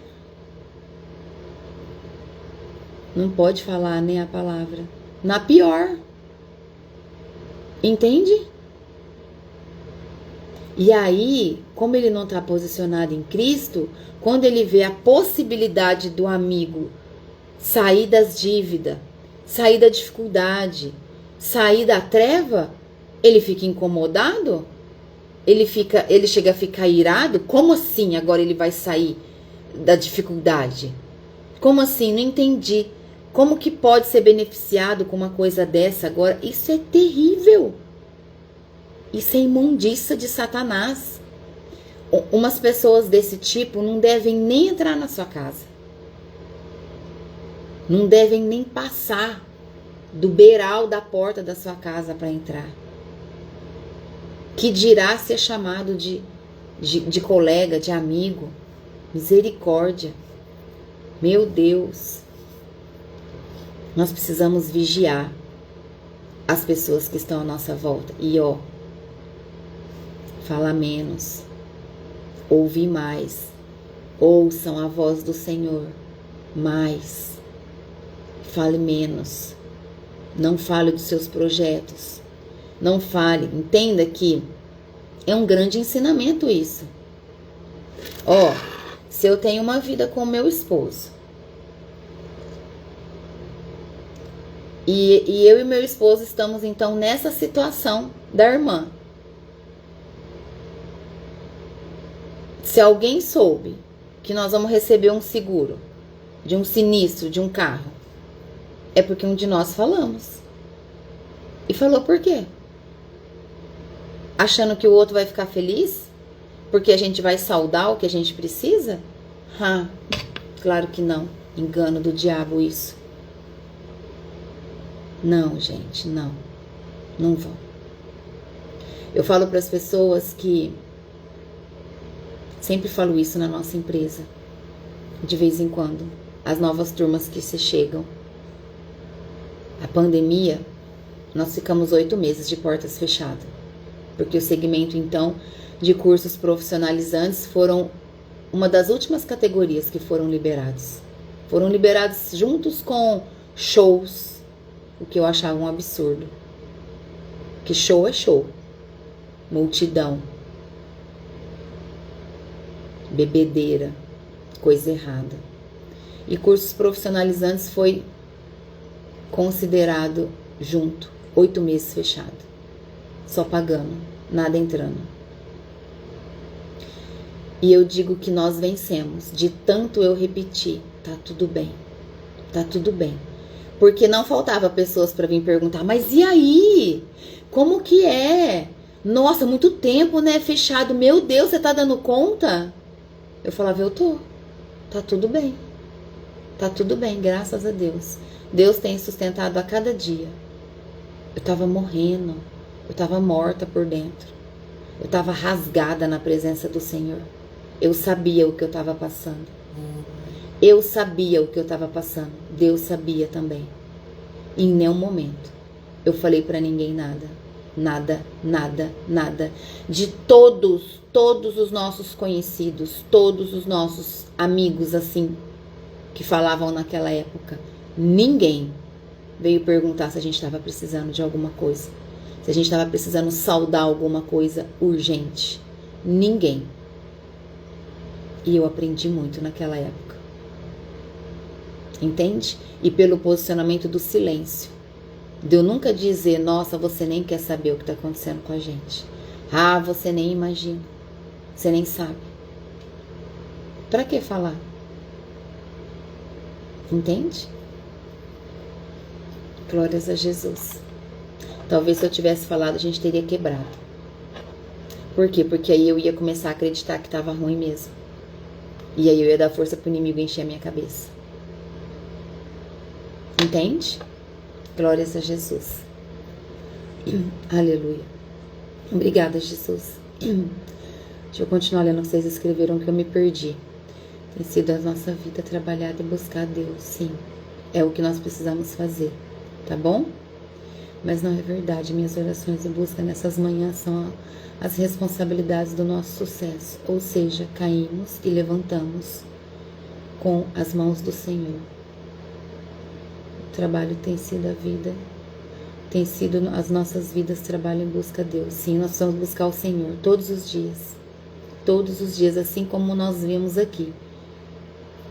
Não pode falar nem a palavra. Na pior. Entende? E aí, como ele não está posicionado em Cristo, quando ele vê a possibilidade do amigo sair das dívidas, sair da dificuldade, sair da treva, ele fica incomodado? Ele chega a ficar irado? Como assim agora ele vai sair da dificuldade? Como assim? Não entendi. Como que pode ser beneficiado com uma coisa dessa agora? Isso é terrível. Isso é imundícia de Satanás. Umas pessoas desse tipo não devem nem entrar na sua casa. Não devem nem passar do beiral da porta da sua casa para entrar. Que dirá ser chamado de colega, de amigo. Misericórdia. Meu Deus. Nós precisamos vigiar as pessoas que estão à nossa volta. E fala menos, ouve mais, ouçam a voz do Senhor mais, fale menos, não fale dos seus projetos, não fale, entenda que é um grande ensinamento isso. Se eu tenho uma vida com meu esposo, e eu e meu esposo estamos então nessa situação da irmã. Se alguém soube que nós vamos receber um seguro de um sinistro de um carro, é porque um de nós falamos. E falou por quê? Achando que o outro vai ficar feliz? Porque a gente vai saldar o que a gente precisa? Claro que não. Engano do diabo isso. Não, gente, não. Não vão. Eu falo para as pessoas que Sempre falo isso na nossa empresa. De vez em quando. As novas turmas que se chegam. A pandemia, nós ficamos 8 meses de portas fechadas. Porque o segmento, então, de cursos profissionalizantes foram uma das últimas categorias que foram liberados. Foram liberados juntos com shows, o que eu achava um absurdo. Que show é show. Multidão. Bebedeira. Coisa errada. E cursos profissionalizantes foi considerado junto. 8 meses fechado. Só pagando. Nada entrando. E eu digo que nós vencemos. De tanto eu repetir. Tá tudo bem. Tá tudo bem. Porque não faltava pessoas para vir perguntar. Mas e aí? Como que é? Nossa, muito tempo, né? Fechado. Meu Deus, você tá dando conta? Eu falava, eu tô. Tá tudo bem. Tá tudo bem, graças a Deus. Deus tem sustentado a cada dia. Eu tava morrendo. Eu tava morta por dentro. Eu tava rasgada na presença do Senhor. Eu sabia o que eu tava passando. Eu sabia o que eu tava passando. Deus sabia também. Em nenhum momento eu falei pra ninguém nada. Nada, nada, nada. De todos os nossos conhecidos, todos os nossos amigos assim, que falavam naquela época, ninguém veio perguntar se a gente estava precisando de alguma coisa. Se a gente estava precisando saldar alguma coisa urgente. Ninguém. E eu aprendi muito naquela época. Entende? E pelo posicionamento do silêncio. De eu nunca dizer, nossa, você nem quer saber o que está acontecendo com a gente. Ah, você nem imagina. Você nem sabe. Para que falar? Entende? Glórias a Jesus. Talvez se eu tivesse falado, a gente teria quebrado. Por quê? Porque aí eu ia começar a acreditar que estava ruim mesmo. E aí eu ia dar força pro inimigo encher a minha cabeça. Entende? Glórias a Jesus. Aleluia. Obrigada, Jesus. Deixa eu continuar lendo o que vocês escreveram, que eu me perdi. Tem sido a nossa vida trabalhar e buscar a Deus. Sim, é o que nós precisamos fazer. Tá bom? Mas não é verdade. Minhas orações e busca nessas manhãs são as responsabilidades do nosso sucesso. Ou seja, caímos e levantamos com as mãos do Senhor. O trabalho tem sido a vida, tem sido as nossas vidas, trabalho em busca a Deus. Sim, nós precisamos buscar o Senhor todos os dias, assim como nós vimos aqui.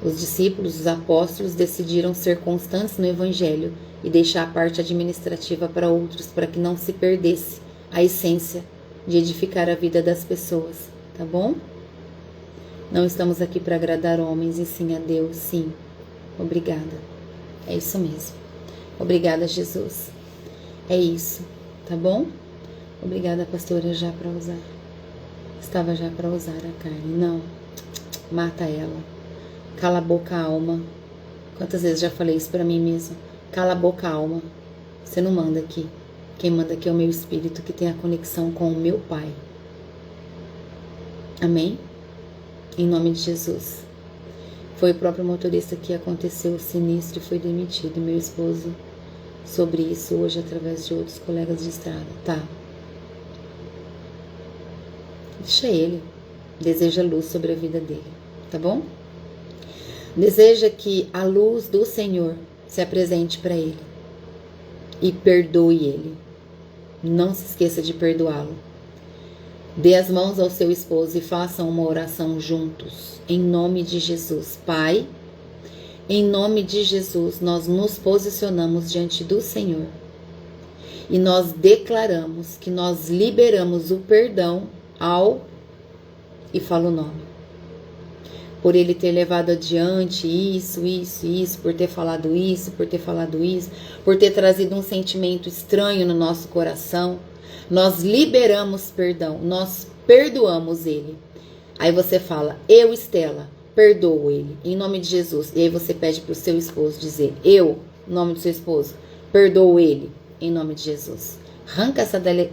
Os discípulos, os apóstolos decidiram ser constantes no Evangelho e deixar a parte administrativa para outros, para que não se perdesse a essência de edificar a vida das pessoas, tá bom? Não estamos aqui para agradar homens, e sim a Deus, sim. Obrigada. É isso mesmo. Obrigada, Jesus. É isso, tá bom? Obrigada, pastora, já para usar. Estava já para usar a carne. Não. Mata ela. Cala a boca, alma. Quantas vezes já falei isso para mim mesma? Cala a boca, alma. Você não manda aqui. Quem manda aqui é o meu espírito, que tem a conexão com o meu Pai. Amém? Em nome de Jesus. Foi o próprio motorista que aconteceu o sinistro e foi demitido. Meu esposo sobre isso hoje através de outros colegas de estrada. Tá. Deixa ele. Deseja luz sobre a vida dele. Tá bom? Deseja que a luz do Senhor se apresente para ele. E perdoe ele. Não se esqueça de perdoá-lo. Dê as mãos ao seu esposo e façam uma oração juntos. Em nome de Jesus. Pai, em nome de Jesus, nós nos posicionamos diante do Senhor. E nós declaramos que nós liberamos o perdão ao... E fala o nome. Por ele ter levado adiante isso, por ter falado isso, por ter trazido um sentimento estranho no nosso coração. Nós liberamos perdão, nós perdoamos ele. Aí você fala, eu, Estela, perdoo ele, em nome de Jesus. E aí você pede para o seu esposo dizer, eu, em nome do seu esposo, perdoo ele, em nome de Jesus. Arranca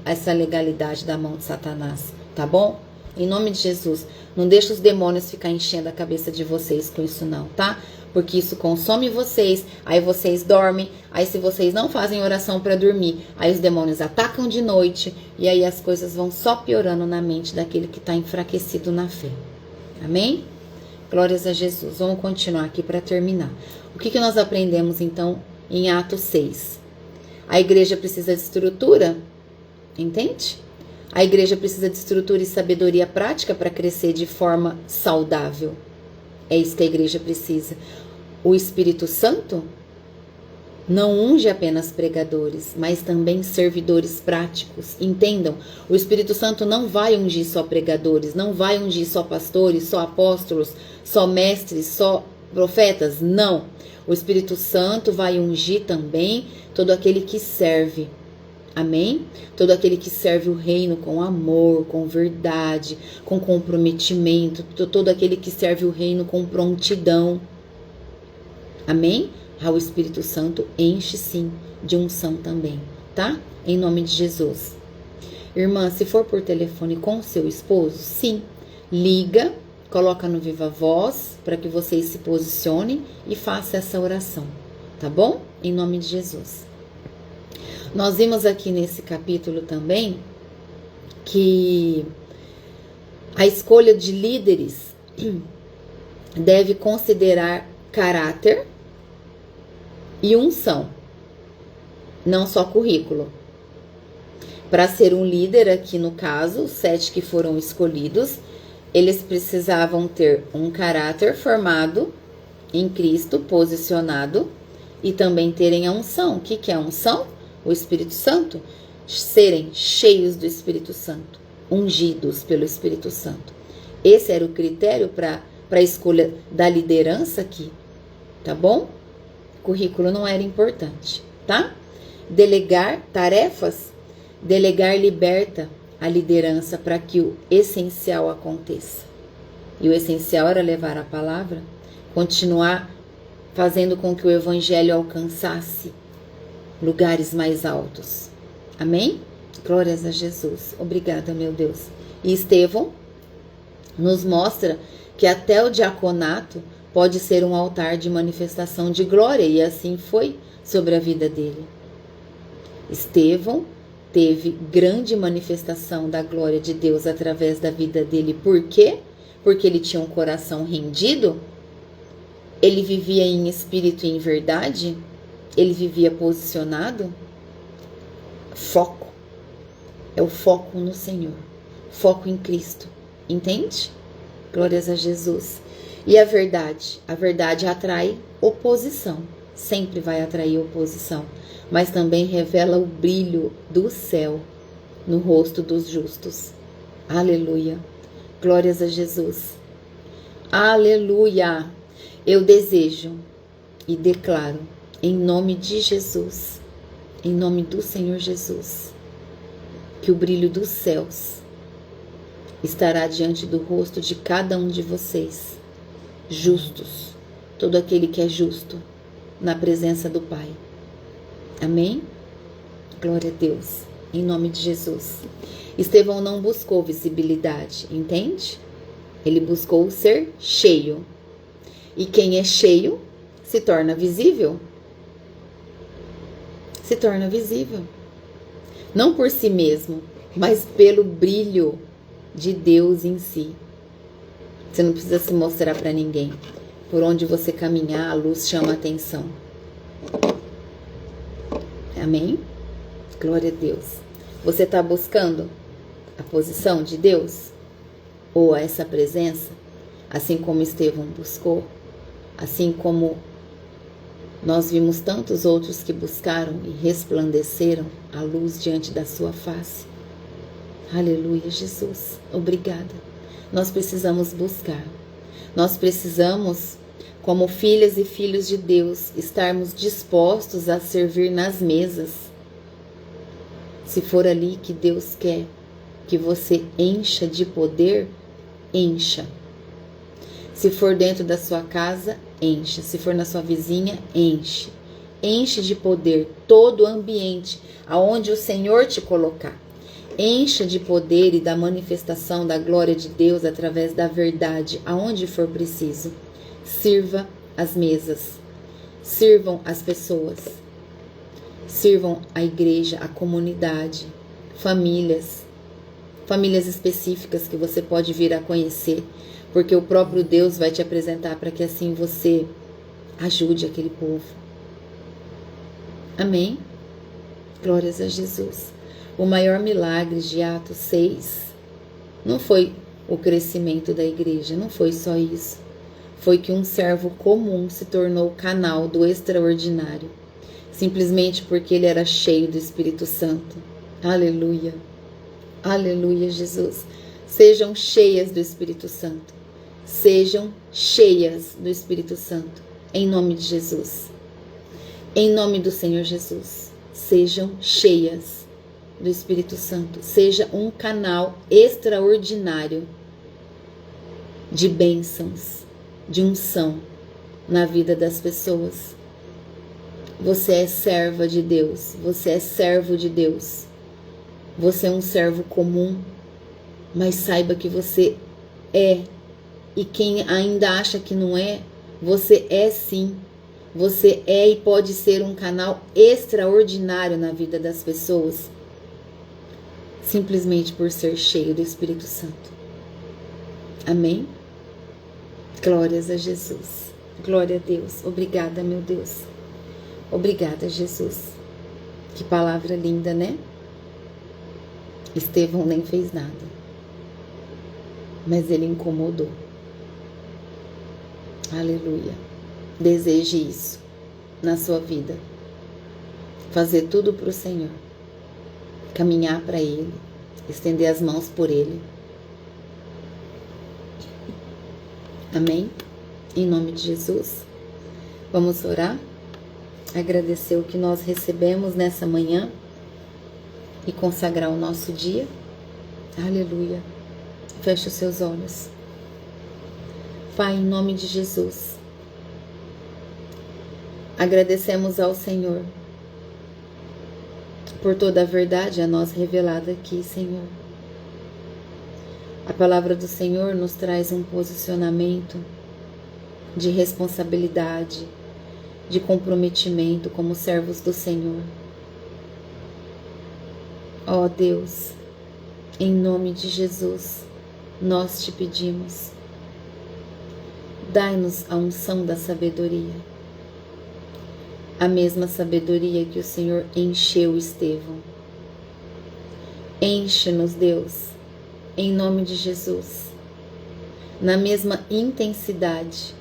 essa legalidade da mão de Satanás, tá bom? Em nome de Jesus, não deixa os demônios ficar enchendo a cabeça de vocês com isso não, tá? Porque isso consome vocês, aí vocês dormem, aí se vocês não fazem oração para dormir, aí os demônios atacam de noite, e aí as coisas vão só piorando na mente daquele que está enfraquecido na fé. Amém? Glórias a Jesus. Vamos continuar aqui para terminar. O que nós aprendemos então em Atos 6? A igreja precisa de estrutura, entende? A igreja precisa de estrutura e sabedoria prática para crescer de forma saudável. É isso que a igreja precisa. O Espírito Santo não unge apenas pregadores, mas também servidores práticos. Entendam, o Espírito Santo não vai ungir só pregadores, não vai ungir só pastores, só apóstolos, só mestres, só profetas. Não. O Espírito Santo vai ungir também todo aquele que serve. Amém? Todo aquele que serve o reino com amor, com verdade, com comprometimento. Todo aquele que serve o reino com prontidão. Amém? O Espírito Santo enche sim de unção também, tá? Em nome de Jesus. Irmã, se for por telefone com o seu esposo, sim, liga, coloca no Viva Voz para que vocês se posicionem e façam essa oração, tá bom? Em nome de Jesus. Nós vimos aqui nesse capítulo também que a escolha de líderes deve considerar caráter e unção, não só currículo. Para ser um líder, aqui no caso, os 7 que foram escolhidos, eles precisavam ter um caráter formado em Cristo, posicionado, e também terem a unção. O que é a unção? O Espírito Santo. Serem cheios do Espírito Santo, ungidos pelo Espírito Santo. Esse era o critério para a escolha da liderança aqui, tá bom? Currículo não era importante, tá? Delegar tarefas, delegar liberta a liderança para que o essencial aconteça. E o essencial era levar a palavra, continuar fazendo com que o evangelho alcançasse lugares mais altos. Amém? Glórias a Jesus. Obrigada, meu Deus. E Estevão nos mostra que até o diaconato pode ser um altar de manifestação de glória, e assim foi sobre a vida dele. Estevão teve grande manifestação da glória de Deus através da vida dele. Por quê? Porque ele tinha um coração rendido, ele vivia em espírito e em verdade, ele vivia posicionado. Foco. É o foco no Senhor. Foco em Cristo. Entende? Glórias a Jesus. E a verdade atrai oposição, sempre vai atrair oposição, mas também revela o brilho do céu no rosto dos justos. Aleluia, glórias a Jesus, aleluia. Eu desejo e declaro, em nome de Jesus, em nome do Senhor Jesus, que o brilho dos céus estará diante do rosto de cada um de vocês, justos, todo aquele que é justo na presença do Pai. Amém? Glória a Deus, em nome de Jesus. Estevão não buscou visibilidade, entende? Ele buscou ser cheio. E quem é cheio se torna visível. Se torna visível. Não por si mesmo, mas pelo brilho de Deus em si. Você não precisa se mostrar para ninguém. Por onde você caminhar, a luz chama a atenção. Amém? Glória a Deus. Você está buscando a posição de Deus? Ou essa presença? Assim como Estevão buscou? Assim como nós vimos tantos outros que buscaram e resplandeceram a luz diante da sua face? Aleluia, Jesus. Obrigada. Nós precisamos buscar. Nós precisamos, como filhas e filhos de Deus, estarmos dispostos a servir nas mesas. Se for ali que Deus quer que você encha de poder, encha. Se for dentro da sua casa, encha. Se for na sua vizinha, enche. Enche de poder todo o ambiente aonde o Senhor te colocar. Encha de poder e da manifestação da glória de Deus através da verdade, aonde for preciso. Sirva as mesas, sirvam as pessoas, sirvam a igreja, a comunidade, famílias específicas que você pode vir a conhecer, porque o próprio Deus vai te apresentar para que assim você ajude aquele povo. Amém? Glórias a Jesus. O maior milagre de Atos 6 não foi o crescimento da igreja, não foi só isso. Foi que um servo comum se tornou o canal do extraordinário, simplesmente porque ele era cheio do Espírito Santo. Aleluia. Aleluia, Jesus. Sejam cheias do Espírito Santo. Sejam cheias do Espírito Santo. Em nome de Jesus. Em nome do Senhor Jesus. Sejam cheias do Espírito Santo. Seja um canal extraordinário de bênçãos, de unção na vida das pessoas. Você é serva de Deus. Você é servo de Deus. Você é um servo comum, mas saiba que você é. E quem ainda acha que não é, você é sim. Você é e pode ser um canal extraordinário na vida das pessoas, simplesmente por ser cheio do Espírito Santo. Amém? Glórias a Jesus. Glória a Deus. Obrigada, meu Deus. Obrigada, Jesus. Que palavra linda, né? Estevão nem fez nada, mas ele incomodou. Aleluia. Deseje isso na sua vida. Fazer tudo para o Senhor. Caminhar para Ele. Estender as mãos por Ele. Amém? Em nome de Jesus. Vamos orar? Agradecer o que nós recebemos nessa manhã e consagrar o nosso dia. Aleluia. Feche os seus olhos. Pai, em nome de Jesus, agradecemos ao Senhor por toda a verdade a nós revelada aqui, Senhor. A palavra do Senhor nos traz um posicionamento de responsabilidade, de comprometimento como servos do Senhor. Ó Deus, em nome de Jesus, nós te pedimos, dai-nos a unção da sabedoria, a mesma sabedoria que o Senhor encheu Estevão. Enche-nos, Deus, em nome de Jesus, na mesma intensidade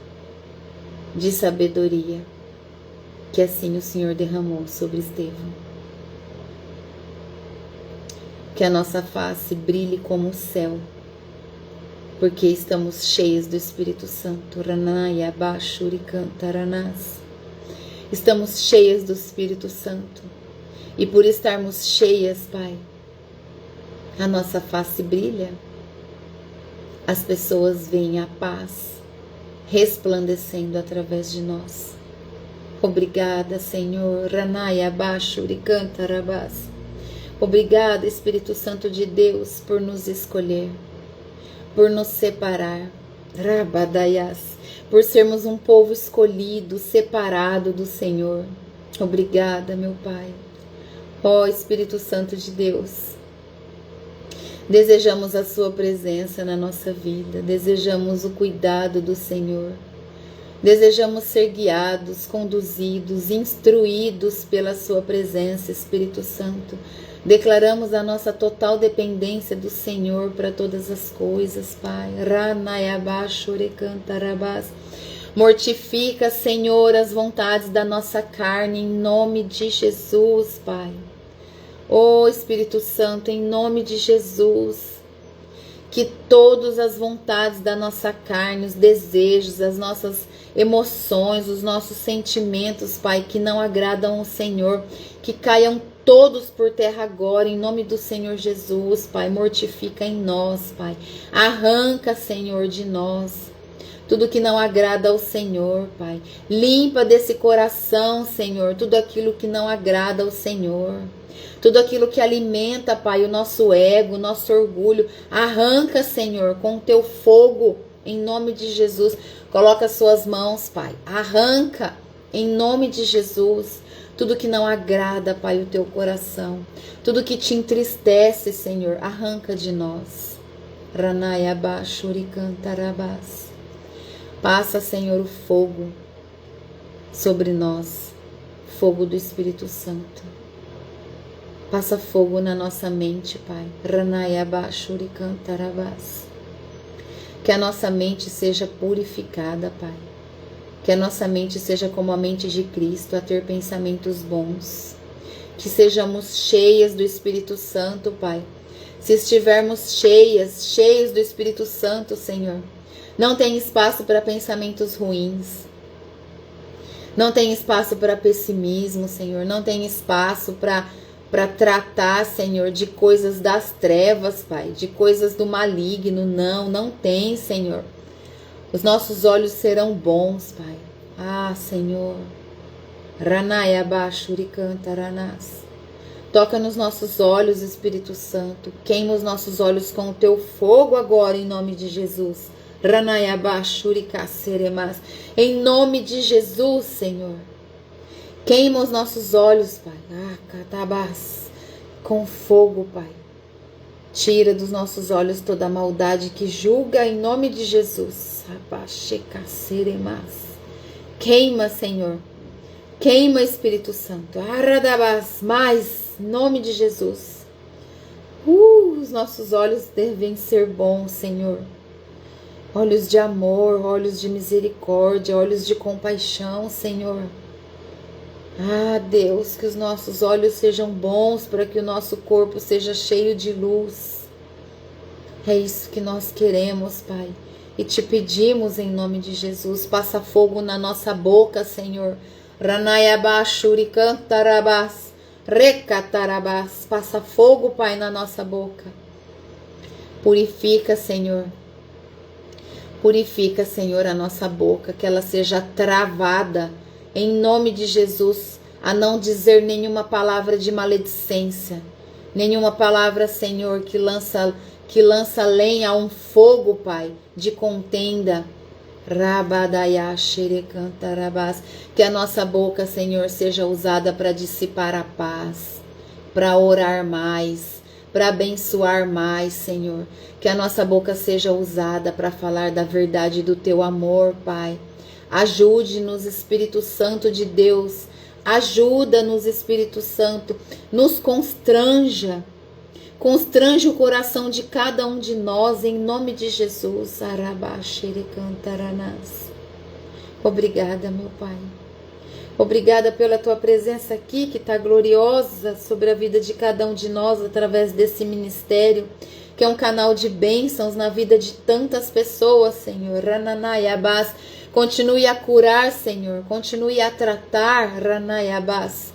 de sabedoria que assim o Senhor derramou sobre Estevão. Que a nossa face brilhe como o céu, porque estamos cheios do Espírito Santo. Ranaya Bashurikantaranás. Estamos cheias do Espírito Santo. E por estarmos cheias, Pai, a nossa face brilha. As pessoas veem a paz resplandecendo através de nós. Obrigada, Senhor. Ranaya Bashurikantarabás. Obrigada, Espírito Santo de Deus, por nos escolher, por nos separar, Rabadaias, por sermos um povo escolhido, separado do Senhor. Obrigada, meu Pai. Ó Espírito Santo de Deus, desejamos a sua presença na nossa vida, desejamos o cuidado do Senhor, desejamos ser guiados, conduzidos, instruídos pela sua presença, Espírito Santo. Declaramos a nossa total dependência do Senhor para todas as coisas, Pai. Mortifica, Senhor, as vontades da nossa carne, em nome de Jesus, Pai. Ó Espírito Santo, em nome de Jesus, que todas as vontades da nossa carne, os desejos, as nossas emoções, os nossos sentimentos, Pai, que não agradam ao Senhor, que caiam todos por terra agora, em nome do Senhor Jesus, Pai. Mortifica em nós, Pai. Arranca, Senhor, de nós tudo que não agrada ao Senhor, Pai. Limpa desse coração, Senhor, tudo aquilo que não agrada ao Senhor. Tudo aquilo que alimenta, Pai, o nosso ego, o nosso orgulho, arranca, Senhor, com o teu fogo, em nome de Jesus. Coloca as suas mãos, Pai, arranca, em nome de Jesus, tudo que não agrada, Pai, o teu coração, tudo que te entristece, Senhor, arranca de nós. Ranayaba Shurikantarabas. Passa, Senhor, o fogo sobre nós, fogo do Espírito Santo. Passa fogo na nossa mente, Pai. Ranayaba Shurikantarabas. Que a nossa mente seja purificada, Pai. Que a nossa mente seja como a mente de Cristo, a ter pensamentos bons. Que sejamos cheias do Espírito Santo, Pai. Se estivermos cheios do Espírito Santo, Senhor, não tem espaço para pensamentos ruins. Não tem espaço para pessimismo, Senhor. Não tem espaço para tratar, Senhor, de coisas das trevas, Pai. De coisas do maligno. Não tem, Senhor. Os nossos olhos serão bons, Pai. Ah, Senhor. Ranayaba Shurikantaranás. Toca nos nossos olhos, Espírito Santo. Queima os nossos olhos com o teu fogo agora, em nome de Jesus. Ranayaba Shurikaseremas. Em nome de Jesus, Senhor. Queima os nossos olhos, Pai. Ah, catabás. Com fogo, Pai. Tira dos nossos olhos toda a maldade que julga, em nome de Jesus. Abashekaseremas. Queima, Senhor. Queima, Espírito Santo. Aradabás. Mais. Em nome de Jesus. Os nossos olhos devem ser bons, Senhor. Olhos de amor, olhos de misericórdia, olhos de compaixão, Senhor. Ah, Deus, que os nossos olhos sejam bons para que o nosso corpo seja cheio de luz. É isso que nós queremos, Pai. E te pedimos em nome de Jesus. Passa fogo na nossa boca, Senhor. Ranayaba Shurikantarabás. Recatarabás, passa fogo, Pai, na nossa boca. Purifica, Senhor. Purifica, Senhor, a nossa boca, que ela seja travada, em nome de Jesus, a não dizer nenhuma palavra de maledicência, nenhuma palavra, Senhor, que lança lenha a um fogo, Pai, de contenda. Rabadaya Shurikantarabás. Que a nossa boca, Senhor, seja usada para dissipar a paz, para orar mais, para abençoar mais, Senhor. Que a nossa boca seja usada para falar da verdade do teu amor, Pai. Ajude-nos, Espírito Santo de Deus. Ajuda-nos, Espírito Santo. Nos constranja. Constrange o coração de cada um de nós, em nome de Jesus. Obrigada, meu Pai. Obrigada pela tua presença aqui, que está gloriosa sobre a vida de cada um de nós, através desse ministério, que é um canal de bênçãos na vida de tantas pessoas, Senhor. Rananayabás. Continue a curar, Senhor. Continue a tratar, Ranayabás.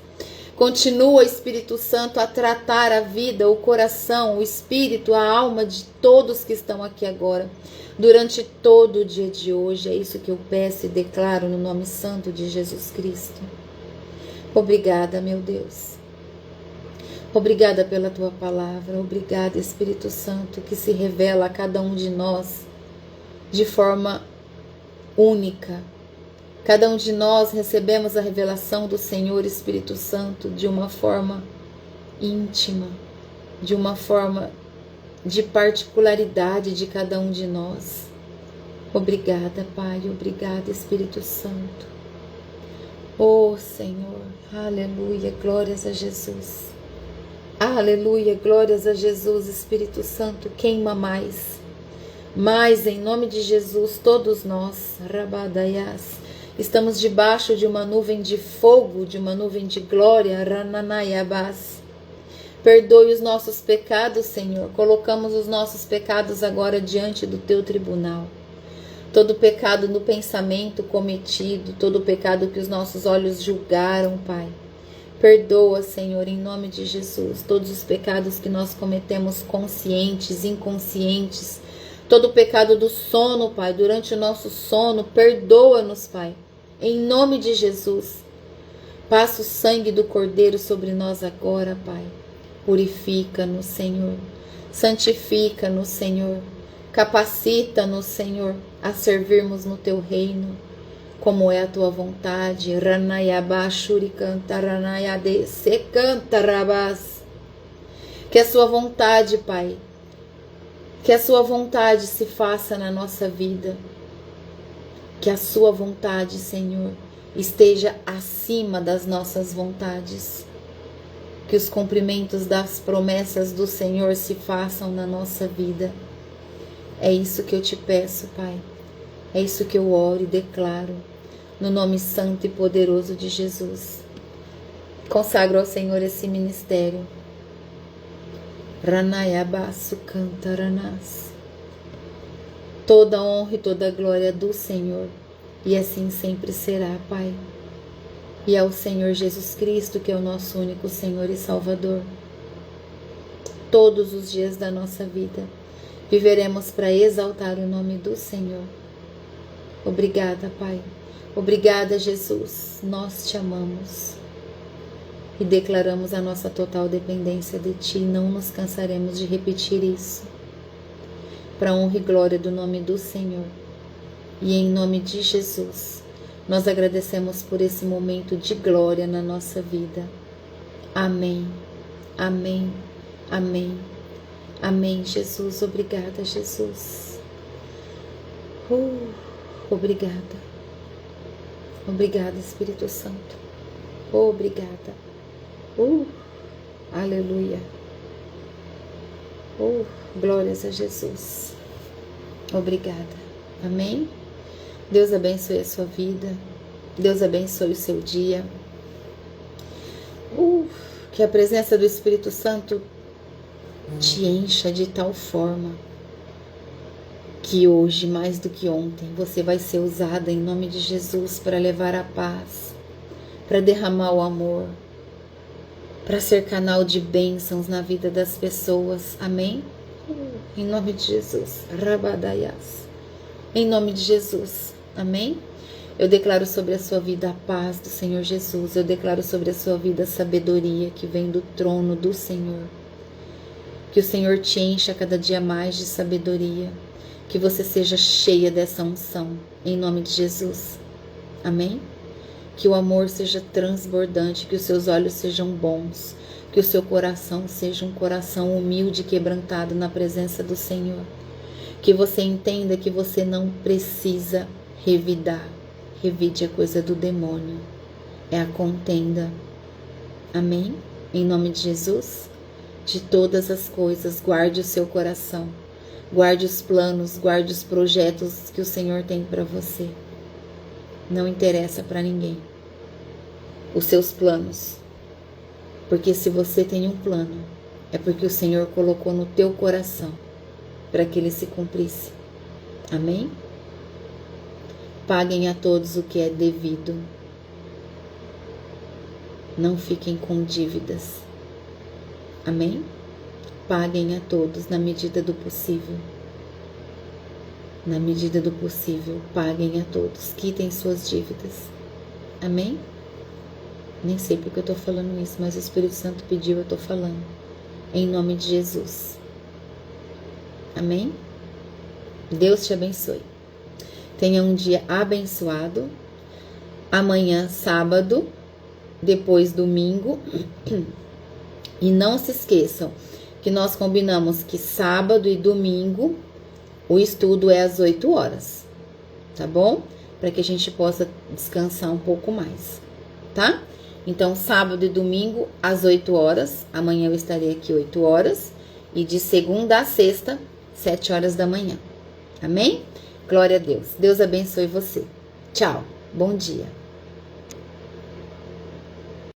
Continua, Espírito Santo, a tratar a vida, o coração, o espírito, a alma de todos que estão aqui agora, durante todo o dia de hoje. É isso que eu peço e declaro no nome santo de Jesus Cristo. Obrigada, meu Deus. Obrigada pela tua palavra. Obrigada, Espírito Santo, que se revela a cada um de nós de forma única. Cada um de nós recebemos a revelação do Senhor Espírito Santo de uma forma íntima, de uma forma de particularidade de cada um de nós. Obrigada, Pai, obrigada, Espírito Santo. Oh, Senhor, aleluia, glórias a Jesus. Aleluia, glórias a Jesus, Espírito Santo, queima mais. Mais, em nome de Jesus, todos nós, Rabadaias, estamos debaixo de uma nuvem de fogo, de uma nuvem de glória, Rananayabás. Perdoe os nossos pecados, Senhor. Colocamos os nossos pecados agora diante do teu tribunal. Todo pecado no pensamento cometido, todo pecado que os nossos olhos julgaram, Pai. Perdoa, Senhor, em nome de Jesus, todos os pecados que nós cometemos conscientes, inconscientes. Todo pecado do sono, Pai, durante o nosso sono, perdoa-nos, Pai. Em nome de Jesus, passa o sangue do Cordeiro sobre nós agora, Pai. Purifica-nos, Senhor. Santifica-nos, Senhor. Capacita-nos, Senhor, a servirmos no Teu reino, como é a Tua vontade. Que a Sua vontade, Pai, que a Sua vontade se faça na nossa vida. Que a Sua vontade, Senhor, esteja acima das nossas vontades. Que os cumprimentos das promessas do Senhor se façam na nossa vida. É isso que eu te peço, Pai. É isso que eu oro e declaro, no nome santo e poderoso de Jesus. Consagro ao Senhor esse ministério. Ranayabasu cantaranás. Toda honra e toda glória do Senhor. E assim sempre será, Pai. E ao Senhor Jesus Cristo, que é o nosso único Senhor e Salvador. Todos os dias da nossa vida, viveremos para exaltar o nome do Senhor. Obrigada, Pai. Obrigada, Jesus. Nós te amamos. E declaramos a nossa total dependência de Ti. Não nos cansaremos de repetir isso. Para a honra e glória do nome do Senhor. E em nome de Jesus, nós agradecemos por esse momento de glória na nossa vida. Amém. Amém. Amém. Amém, Jesus. Obrigada, Jesus. Obrigada. Obrigada, Espírito Santo. Obrigada. Aleluia. Glórias a Jesus. Obrigada. Amém? Deus abençoe a sua vida. Deus abençoe o seu dia. Que a presença do Espírito Santo te encha de tal forma que hoje, mais do que ontem, você vai ser usada em nome de Jesus para levar a paz, para derramar o amor, para ser canal de bênçãos na vida das pessoas. Amém? Em nome de Jesus. Rabadaias. Em nome de Jesus. Amém? Eu declaro sobre a sua vida a paz do Senhor Jesus. Eu declaro sobre a sua vida a sabedoria que vem do trono do Senhor. Que o Senhor te encha cada dia mais de sabedoria. Que você seja cheia dessa unção. Em nome de Jesus. Amém? Que o amor seja transbordante. Que os seus olhos sejam bons. Que o seu coração seja um coração humilde e quebrantado na presença do Senhor. Que você entenda que você não precisa revidar. Revide é coisa do demônio. É a contenda. Amém? Em nome de Jesus. De todas as coisas, guarde o seu coração. Guarde os planos, guarde os projetos que o Senhor tem para você. Não interessa para ninguém os seus planos. Porque se você tem um plano, é porque o Senhor colocou no teu coração para que ele se cumprisse. Amém? Paguem a todos o que é devido. Não fiquem com dívidas. Amém? Paguem a todos na medida do possível. Na medida do possível, paguem a todos. Quitem suas dívidas. Amém? Nem sei porque eu estou falando isso, mas o Espírito Santo pediu, eu estou falando. Em nome de Jesus. Amém? Deus te abençoe. Tenha um dia abençoado. Amanhã, sábado, depois domingo. E não se esqueçam que nós combinamos que sábado e domingo o estudo é às 8 horas, tá bom? Para que a gente possa descansar um pouco mais, tá? Então, sábado e domingo às 8 horas. Amanhã eu estarei aqui 8 horas. E de segunda a sexta, 7 horas da manhã. Amém? Glória a Deus. Deus abençoe você. Tchau. Bom dia.